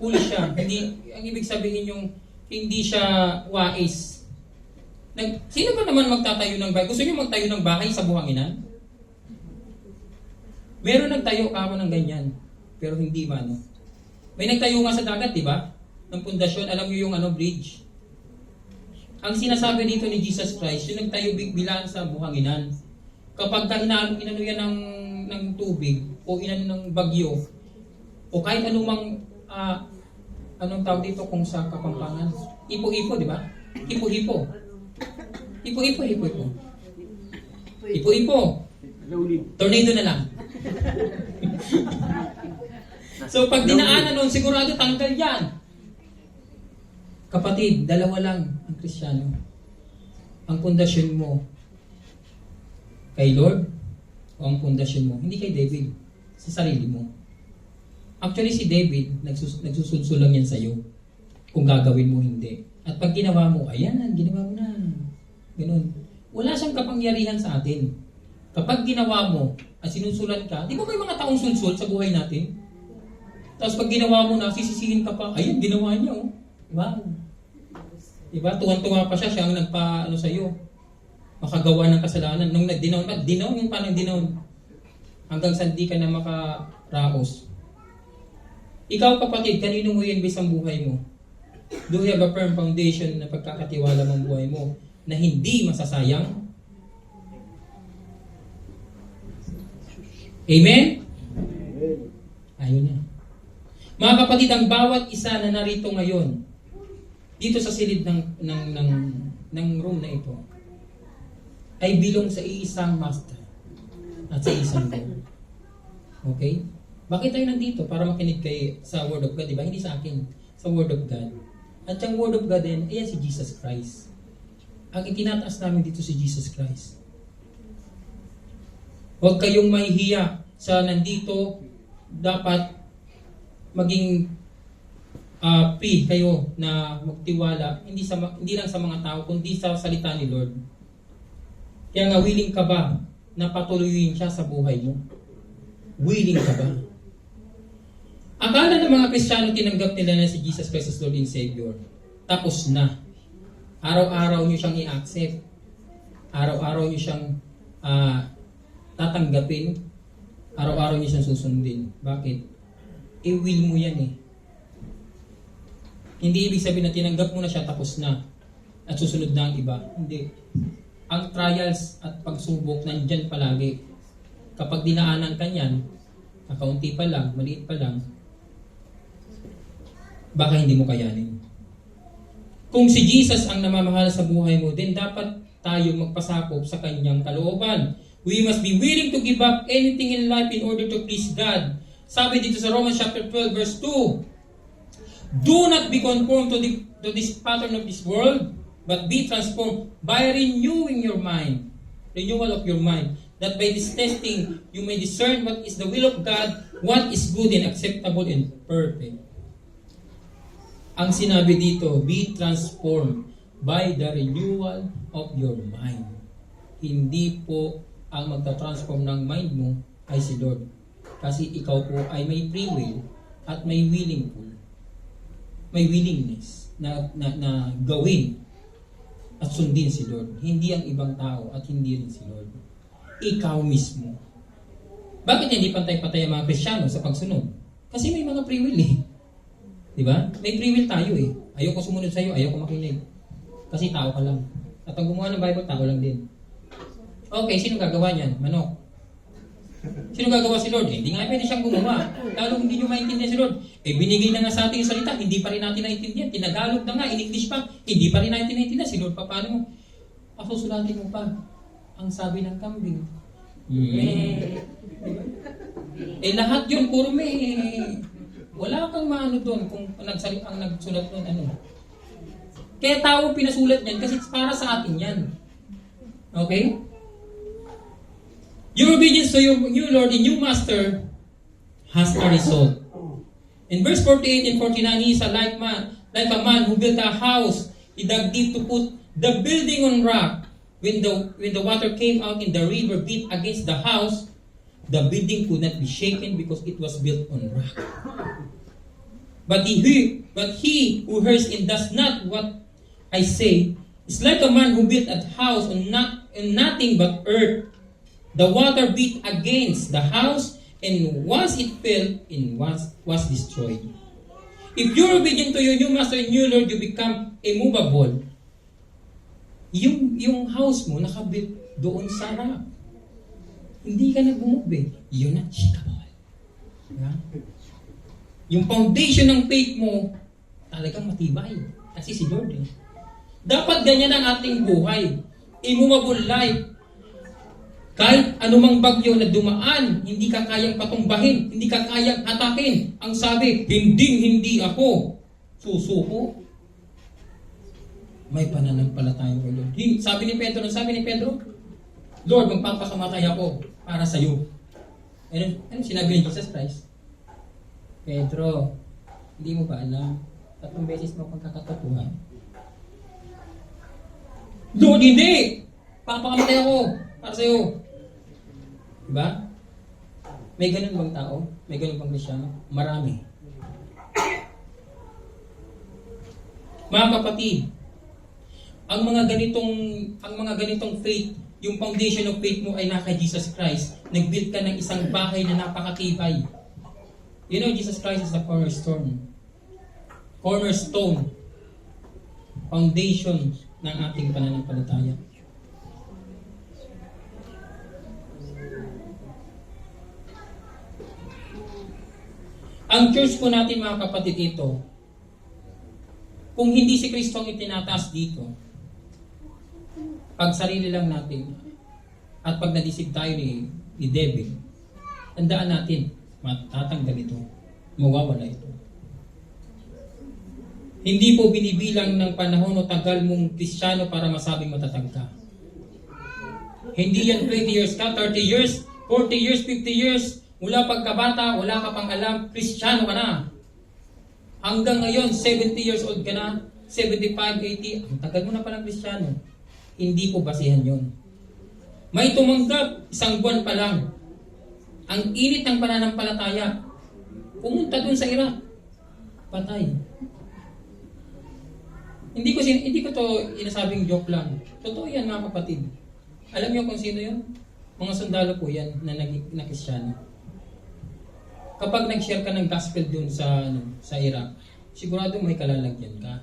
Foolish siya. Hindi, ang ibig sabihin yung hindi siya wais. Sino ba naman magtatayo ng bahay? Gusto niyo magtayo ng bahay sa buhanginan? Meron nagtayo ka ng ganyan, pero hindi ba, no? May nagtayo nga sa dagat, di ba? Ng pundasyon, alam niyo yung bridge. Ang sinasabi dito ni Jesus Christ, yung nagtayo bilaan sa buhanginan. Kapag inano yan ng tubig, o inano ng bagyo, o kahit anumang, anong tawag dito kung sa Kapampangan? Ipo-ipo, di ba? Ipo-ipo. Ipo-ipo. Ipo-ipo. Tornado na lang. So pag dinaanan nun, sigurado tanggal yan. Kapatid, dalawa lang ang Kristiyano. Ang pundasyon mo kay Lord o ang pundasyon mo, hindi kay David, sa sarili mo. Actually si David, nagsusulso lang yan sa'yo kung gagawin mo hindi. At pag ginawa mo, ayan, ginawa mo na. Ganun. Wala siyang kapangyarihan sa atin. Kapag ginawa mo at sinusulat ka, di ba may mga taong sulsul sa buhay natin? Tapos pag ginawa mo na, sisisihin ka pa, ayun, ginawa niya, oh. Wow. Diba? Tuwan-tuwa pa siya, siya ang nagpa-ano sa'yo. Makagawa ng kasalanan. Nung nag-dinown ka, dinown yung parang dinown. Hanggang sa di ka na makaraos. Ikaw kapatid, kanino mo i-invest ang buhay mo? Do you have a firm foundation na pagkakatiwala ng buhay mo na hindi masasayang? Amen? Ayun na. Mga kapatid, ang bawat isa na narito ngayon, dito sa silid ng room na ito, ay bilong sa iisang master at sa isang God. Okay? Bakit tayo nandito? Para makinig sa Word of God, di ba? Hindi sa akin. Sa Word of God. At yung Word of God din, ayan si Jesus Christ. Ang itinataas namin dito si Jesus Christ. Huwag kayong mahihiya sa nandito. Dapat maging free kayo na magtiwala, hindi lang sa mga tao, kundi sa salita ni Lord. Kaya nga, willing ka ba na patuloyin siya sa buhay mo? Willing ka ba? Akala ng mga Kristiyano, tinanggap nila na si Jesus Christ as Lord and Savior. Tapos na. Araw-araw nyo siyang i-accept. Araw-araw nyo siyang tatanggapin. Araw-araw nyo siyang susundin. Bakit? I-will mo yan eh. Hindi ibig sabihin na tinanggap mo na siya tapos na at susunod na ang iba. Hindi. Ang trials at pagsubok nandyan palagi. Kapag dinaanan ka niyan, kaunti pa lang, maliit pa lang, baka hindi mo kayanin. Kung si Jesus ang namamahal sa buhay mo, then dapat tayo magpasakop sa kanyang kalooban. We must be willing to give up anything in life in order to please God. Sabi dito sa Romans chapter 12 verse 2, do not be conformed to this pattern of this world, but be transformed by renewing your mind. Renewal of your mind. That by this testing, you may discern what is the will of God, what is good and acceptable and perfect. Ang sinabi dito, be transformed by the renewal of your mind. Hindi po ang magta-transform ng mind mo ay si Lord. Kasi ikaw po ay may free will at may willingness na gawin at sundin si Lord. Hindi ang ibang tao at hindi rin si Lord. Ikaw mismo. Bakit hindi pantay-patay ang mga Kristiyano sa pagsunod? Kasi may mga free will eh. Diba? May free will tayo eh. Ayoko sumunod sa'yo, ayoko makinig. Kasi tao ka lang. At ang gumawa ng Bible, tao lang din. Okay, sino gagawa niyan? Manok. Sino gagawa si Lord? Hindi nga pwede siyang gumawa. Lalo hindi nyo maintindihan si Lord. Binigay na nga sa ating salita, hindi pa rin natin naintindihan. Tinagalog na nga, in English pa, hindi pa rin natin naintindihan. Si Lord, paano mo? Susulatin mo pa. Ang sabi ng kambing. Lahat yun, puro may. Wala kang maano doon kung ang nagsulat doon, ano. Kaya tao pinasulat yan kasi para sa atin yan. Okay? Your obedience to your new Lord and new Master has a result. In verse 48 and 49, he is like a man who built a house. He dug deep to put the building on rock. When the water came out and the river beat against the house, the building could not be shaken because it was built on rock. But he who hears and does not what I say is like a man who built a house on nothing but earth. The water beat against the house, and once it fell, and was destroyed. If you're obedient to your new master and new Lord, you become immovable. Yung house mo nakabuilt doon sa rock. Hindi ka nag-move eh. You're not shakable. Yeah? Yung foundation ng faith mo, talagang matibay. Kasi si Lord eh. Dapat ganyan ang ating buhay. Immovable life. Kahit anumang bagyo na dumaan, hindi ka kayang patumbahin, hindi ka kayang atakin. Ang sabi, hindi ako susuko. May pananampalataya kay Lord. Sabi ni Pedro, Lord, magpapakamatay ako para sa iyo. Ano sinabi ni Jesus Christ? Pedro, hindi mo ba alam? 3 beses mo akong kakatapuhan. Lord, hindi! Papakamatay ako para sa iyo. Diba? May ganun bang tao? May ganun bang Kristyano? Marami. Mga kapatid, ang mga ganitong faith, yung foundation of faith mo ay naka Jesus Christ. Nag-build ka ng isang bahay na napakatibay. You know, Jesus Christ is the cornerstone. Cornerstone. Foundation ng ating pananampalataya. Ang church po natin, mga kapatid, ito, kung hindi si Kristo ang itinataas dito, pag sarili lang natin, at pag nadisip tayo ni David, tandaan natin, matatanggal ito, mawawala ito. Hindi po binibilang ng panahon o tagal mong Kristiyano para masabing matatag ka. Hindi yan 20 years ka, 30 years, 40 years, 50 years, mula pagkabata, wala ka pang alam, Kristiyano ka na. Hanggang ngayon, 70 years old ka na, 75, 80, ang tagal mo na palang Kristiyano. Hindi po basihan yon. May tumanggap, 1 buwan pa lang. Ang init ng pananampalataya, pumunta dun sa Iraq, patay. Hindi ko to inasabing joke lang. Totoo yan, mga kapatid. Alam niyo kung sino yun? Mga sundalo po yan na Kristiyano. Kapag nag-share ka ng gospel dun sa Iraq, sigurado may kalalagyan ka.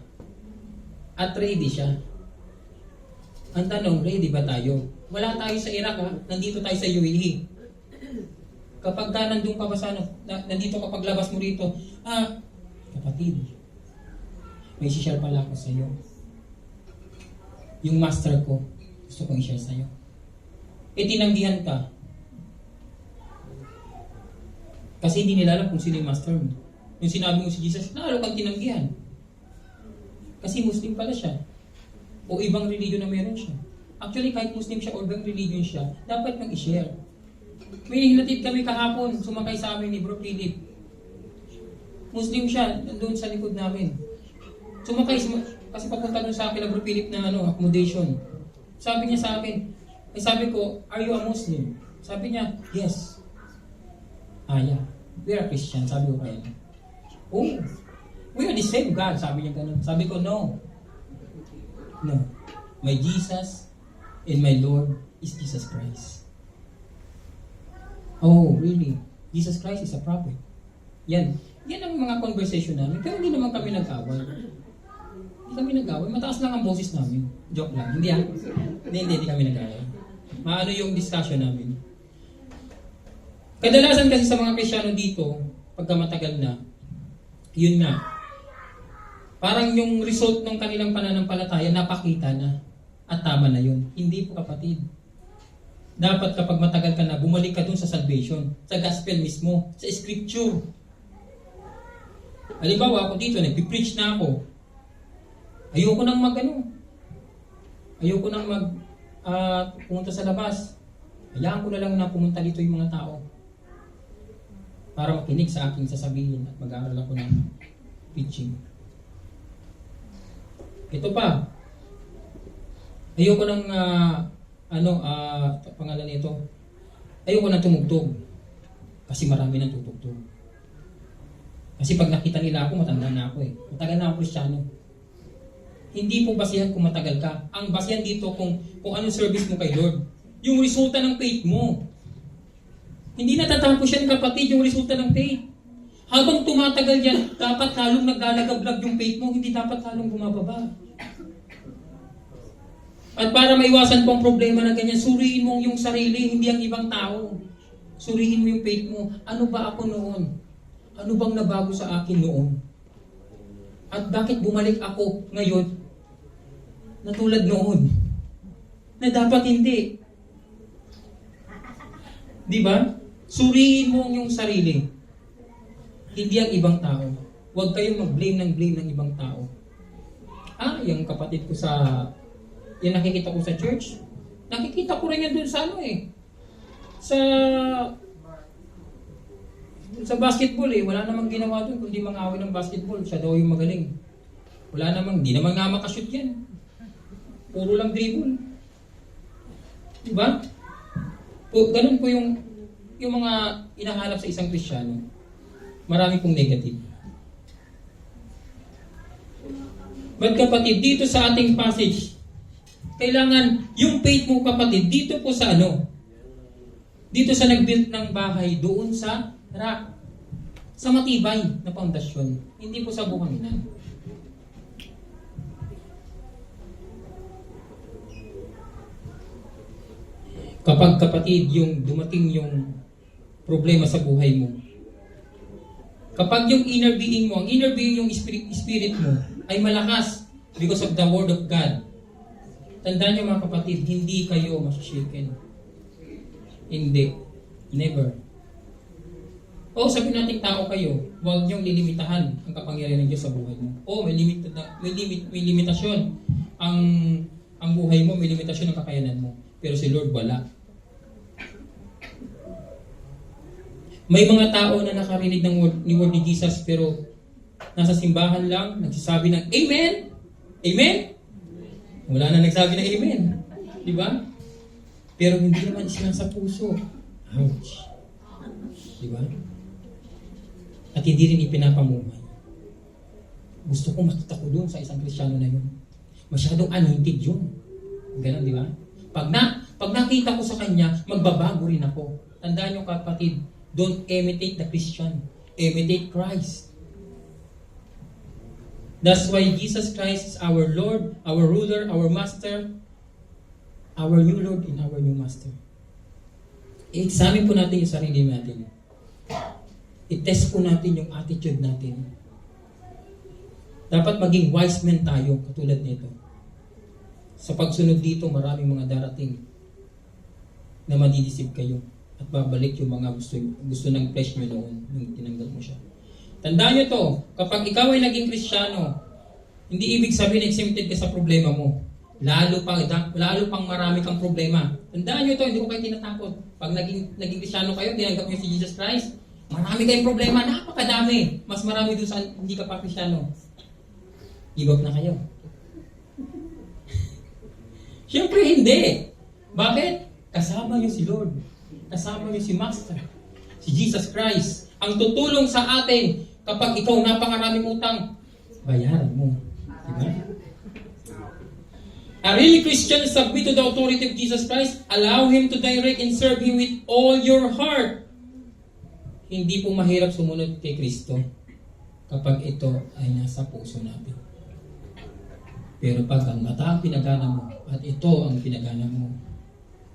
At ready siya. Ang tanong, ready ba tayo? Wala tayo sa Iraq ha, nandito tayo sa UAE. Kapag ka nandun ka ba nandito kapag labas mo rito, kapatid, may share pala ako sa iyo. Yung master ko, gusto kong i-share sa iyo. Tinanggihan ka. Kasi hindi nila alam kung sino yung master mo. Yung sinabi mo si Jesus, lalo kang tinanggihan. Kasi Muslim pala siya. O ibang religion na meron siya. Actually, kahit Muslim siya o ibang religion siya, dapat nang i-share. May hinatid kami kahapon, sumakay sa amin ni Bro Philip. Muslim siya, doon sa likod namin. Sumakay, kasi papunta doon sa akin na Bro Philip na accommodation. Sabi niya sa akin, sabi ko, are you a Muslim? Sabi niya, yes. Yeah. We are Christian, sabi ko kaya. Oh, we are the same God, sabi niya ganun. Sabi ko, no. No. My Jesus and my Lord is Jesus Christ. Oh, really? Jesus Christ is a prophet. Yan ang mga conversation namin. Pero hindi naman kami nag-away. Hindi kami nag-away. Mataas lang ang boses namin. Joke lang. Hindi Hindi kami nag-away. Maano yung discussion namin. Kadalasan kasi sa mga Kristiyano dito, pagka matagal na, yun nga, parang yung result ng kanilang pananampalataya, napakita na. At tama na yun. Hindi po, kapatid. Dapat kapag matagal ka na, bumalik ka dun sa salvation, sa gospel mismo, sa scripture. Halimbawa, ako dito, nagpipreach na ako. Ayoko nang pumunta sa labas. Hayaan ko na lang na pumunta dito yung mga tao para makinig sa aking sasabihin at mag-aaral ako ng preaching. Ito pa. Ayoko nang pangalan nito. Ayoko nang tumugtog kasi marami nang tutugtog. Kasi pag nakita nila ako, matanda na ako eh. Matagal na ako Kristiyano. Hindi po basihan kung matagal ka. Ang basihan dito kung anong service mo kay Lord. Yung resulta ng faith mo. Hindi natatapos yan kapatid, yung resulta ng faith. Habang tumatagal yan, dapat lalong naglalagablag yung faith mo, hindi dapat lalong bumababa. At para maiwasan po ang problema na ganyan, suriin mo yung sarili, hindi ang ibang tao. Suriin mo yung faith mo. Ano ba ako noon? Ano bang nabago sa akin noon? At bakit bumalik ako ngayon na tulad noon? Na dapat hindi. Di ba? Suriin mo yung sarili. Hindi ang ibang tao. Huwag kayong mag-blame ng ibang tao. Yung kapatid ko yung nakikita ko sa church, nakikita ko rin yan dun sa sa basketball wala namang ginawa dun kundi mang-away ng basketball. Siya daw yung magaling. Di naman nga makashoot yan. Puro lang dribble. Diba? Ganun po yung mga inahanap sa isang Kristiyano. Marami pong negative. But kapatid, dito sa ating passage, kailangan yung faith mo kapatid, dito po sa dito sa nag-build ng bahay, doon sa rock. Sa matibay na pundasyon. Hindi po sa buhanginan. Kapag kapatid, yung dumating yung problema sa buhay mo, kapag yung inner being mo, ang inner being yung spirit mo, ay malakas because of the word of God, tandaan nyo mga kapatid, hindi kayo masashaken. Hindi. Never. Sabi nating tao kayo, huwag niyong lilimitahan ang kapangyarihan ng Diyos sa buhay mo. May limitasyon. Ang buhay mo, may limitasyon ang kakayanan mo. Pero si Lord wala. May mga tao na nakarinig ni word ni Jesus pero nasa simbahan lang, nagsasabi ng Amen! Amen? Wala na nagsabi ng Amen. Di ba? Pero hindi naman sila sa puso. Ouch. Di ba? At hindi rin ipinapamuhay. Gusto ko makita ko doon sa isang Kristiyano na yun. Masyadong anointed yun. Ganun, di ba? Pag nakita ko sa kanya, magbabago rin ako. Tandaan nyo kapatid, don't imitate the Christian. Imitate Christ. That's why Jesus Christ is our Lord, our ruler, our master, our new Lord and our new master. I-examine po natin yung sarili natin. I-test po natin yung attitude natin. Dapat maging wise men tayo katulad nito. Sa pagsunod dito, maraming mga darating na madidisip kayo at babalik yung mga gusto ng flesh nyo noon nung tinanggal mo siya. Tandaan nyo to, kapag ikaw ay naging Kristiyano, hindi ibig sabihin exempted ka sa problema mo. Lalo pang marami kang problema. Tandaan nyo to, hindi ko kayo tinatakot. Pag naging Kristiyano kayo, tinanggap nyo si Jesus Christ, marami kayong problema, napakadami. Mas marami doon sa hindi ka pa Kristiyano. Give up na kayo. Siyempre hindi. Bakit? Kasama niyo si Lord. Kasama niyo si Master. Si Jesus Christ. Ang tutulong sa atin kapag ikaw napakaraming utang, bayaran mo. Diba? A really Christian submit to the authority of Jesus Christ. Allow Him to direct and serve Him with all your heart. Hindi po mahirap sumunod kay Kristo kapag ito ay nasa puso natin. Pero pag ang mata ang pinagana mo at ito ang pinagana mo,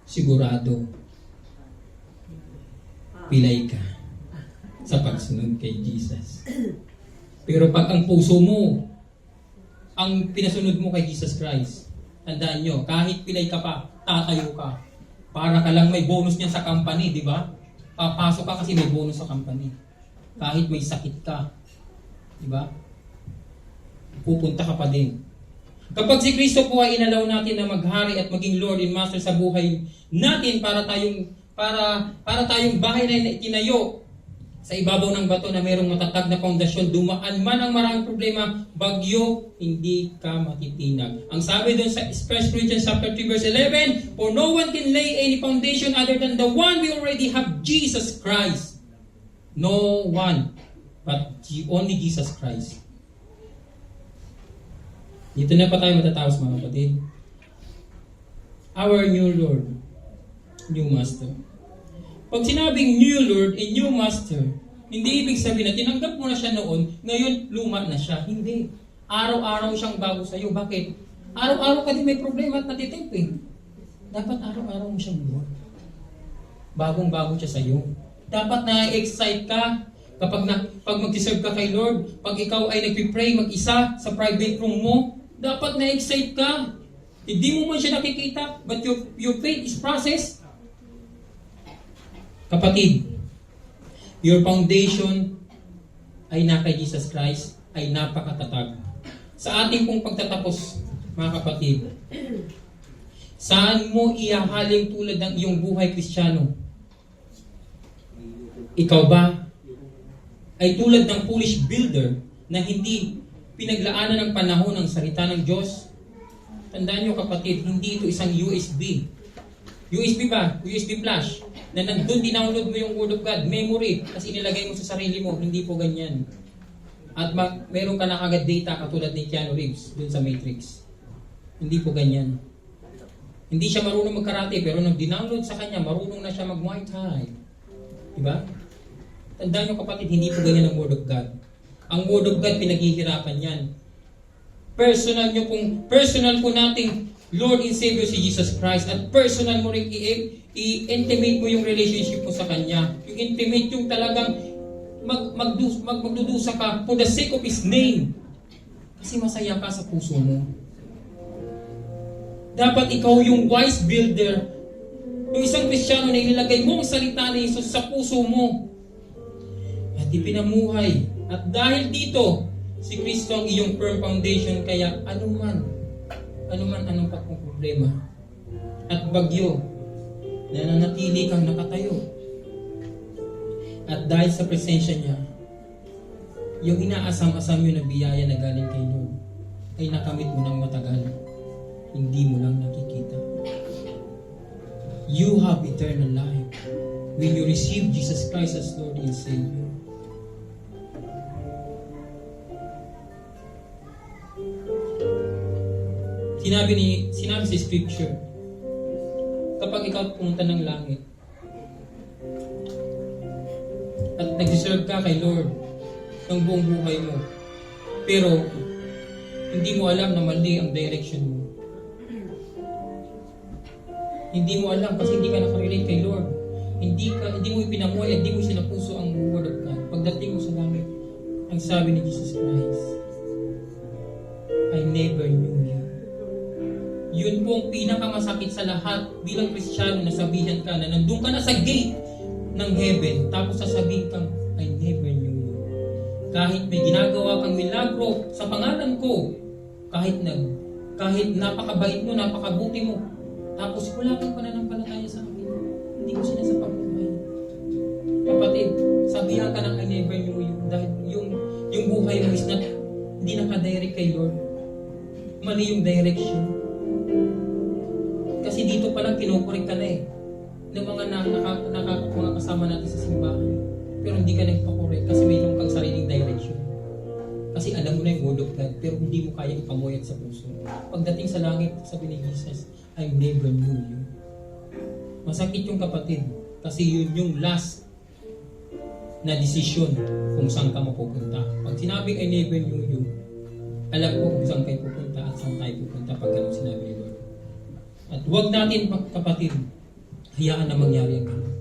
sigurado pilay ka sa pagsunod kay Jesus. Pero pag ang puso mo ang pinasunod mo kay Jesus Christ, tandaan nyo, kahit pilay ka pa, tatayo ka. Para ka lang may bonus niyan sa company, di ba? Papasok ka kasi may bonus sa company. Kahit may sakit ka, di ba? Pupunta ka pa din. Kapag si Kristo po ay inalaw natin na maghari at maging Lord and Master sa buhay natin para tayong bahay na tinayo sa ibabaw ng bato na mayroong matatag na pundasyon, dumaan man ang maraming problema, bagyo, hindi ka matitinag. Ang sabi doon sa 1 Corinthians chapter 3 verse 11, for no one can lay any foundation other than the one we already have, Jesus Christ. No one. but only Jesus Christ. Dito na pa tayo matatapos mga kapatid. Our new Lord, new Master. Pag sinabing new Lord and new Master, hindi ibig sabihin na tinanggap mo na siya noon, ngayon luma na siya. Hindi. Araw-araw siyang bago sa'yo. Bakit? Araw-araw ka din may problema at natitip eh. Dapat araw-araw mo siyang Lord. Bagong-bago siya sa'yo. Dapat na-excite ka pag mag-serve ka kay Lord. Pag ikaw ay nagpipray mag-isa sa private room mo, dapat na-excite ka. Hindi mo man siya nakikita, but your faith is processed. Kapatid, your foundation ay na kay Jesus Christ ay napakatatag. Sa ating pong pagtatapos, mga kapatid, saan mo ihahaling tulad ng iyong buhay Kristiyano? Ikaw ba ay tulad ng foolish builder na hindi pinaglaanan ng panahon ng salita ng Diyos? Tandaan nyo kapatid, hindi ito isang USB. USB ba? USB flash. Na nandun dinownload mo yung Word of God, memory, kasi inilagay mo sa sarili mo. Hindi po ganyan. At meron ka na agad data katulad ni Keanu Reeves dun sa Matrix. Hindi po ganyan. Hindi siya marunong magkarate, pero nang dinownload sa kanya, marunong na siya mag-Muay Thai. Diba? Tandaan nyo kapatid, hindi po ganyan ang Word of God. Ang Word of God, pinaghihirapan yan. Personal po nating Lord and Savior si Jesus Christ, at personal mo rin i-intimate mo yung relationship mo sa Kanya. Yung intimate, yung talagang magdudusa ka for the sake of His name. Kasi masaya ka sa puso mo. Dapat ikaw yung wise builder. Yung isang Kristiyano na inilagay mo ang salita ni Jesus sa puso mo. At ipinamuhay. At dahil dito, si Kristo ang iyong firm foundation, kaya anuman anong problema at bagyo, nananatili kang nakatayo. At dahil sa presensya niya, yung inaasam-asam yun na biyaya na galing kay Lord ay nakamit mo ng matagal. Hindi mo lang nakikita. You have eternal life when you receive Jesus Christ as Lord and Savior. Sinabi sa Scripture, kapag ikaw pumunta ng langit at nag-serve ka kay Lord ng buong buhay mo, pero hindi mo alam na mali ang direction mo. Hindi mo alam kasi hindi ka nakarelate kay Lord. Hindi mo ipinamuhay, hindi mo sinapuso ang Word of God. Pagdating mo sa langit, ang sabi ni Jesus Christ, I never knew you. Yun po ang pinakamasakit sa lahat bilang Kristiyano na sabihan ka na nandun ka na sa gate ng heaven, tapos sasabihin kang, I never knew you. Kahit may ginagawa kang milagro sa pangalan ko, kahit napakabait mo, napakabuti mo, tapos wala kang pananampalataya sa akin, hindi ko sinasapabuhay. Kapatid, sabihan ka ng I never knew you dahil yung buhay mo is hindi nakadirect kay Lord. Mali yung direction. Kasi dito palang kinukorek ka na eh ng mga mga kasama natin sa simbahan. Pero hindi ka nagpakorek kasi mayroon kang sariling direction. Kasi alam mo na yung Word of God, pero hindi mo kaya ipamuhay sa puso. Pagdating sa langit, sabi ni Jesus, I never knew you. Masakit yung kapatid, kasi yun yung last na desisyon kung saan ka mapupunta. Pag sinabing I never knew you, alam ko kung saan kayo pupunta at saan tayo pupunta pag ganun sinabi ni Lord. At huwag natin, kapatid, hayaan na mangyari ang ganun.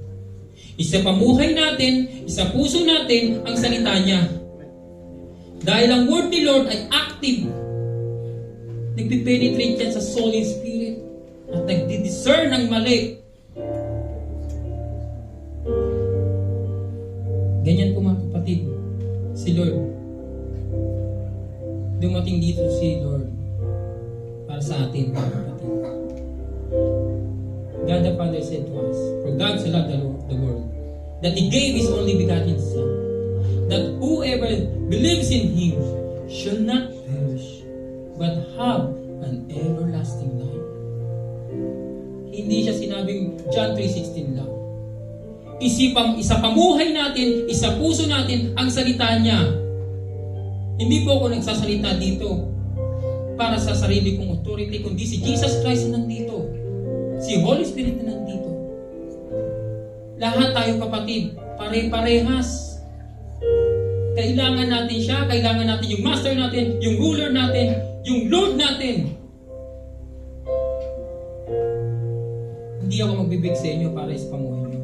Isa pamuhay natin, isa puso natin ang salita niya. Dahil ang word ni Lord ay active. Nagpipenetrate yan sa soul and spirit. At nagdi-discern ng mali. Ganyan po mga kapatid, si Lord. Dumating dito si Lord para sa atin mga kapatid. God the Father said to us, for God so loved the world, that He gave His only begotten Son, that whoever believes in Him shall not perish, but have an everlasting life. Hindi siya sinabing John 3:16 lang. isapamuhay natin, isapuso natin ang salita niya. Hindi po ako nagsasalita dito para sa sarili kong authority, kundi si Jesus Christ na nandito. Si Holy Spirit na nandito. Lahat tayo kapatid, pare-parehas. Kailangan natin siya, kailangan natin yung master natin, yung ruler natin, yung Lord natin. Hindi ako magbibig sa inyo para isapamuhay nyo.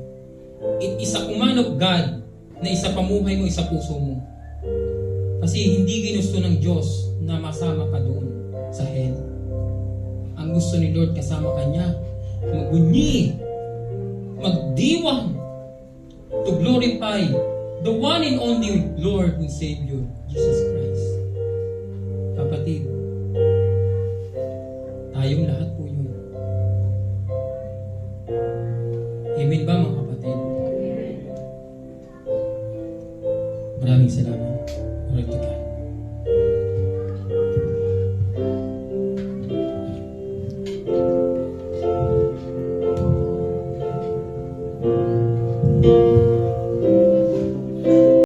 It is a command of God na isapamuhay mo, isapuso mo. Kasi hindi ginusto ng Diyos na masama ka doon sa hell. Ang gusto ni Lord kasama ka niya, magbunyi, magdiwang, to glorify the one and only Lord and Savior, Jesus Christ. Kapatid, tayong lahat po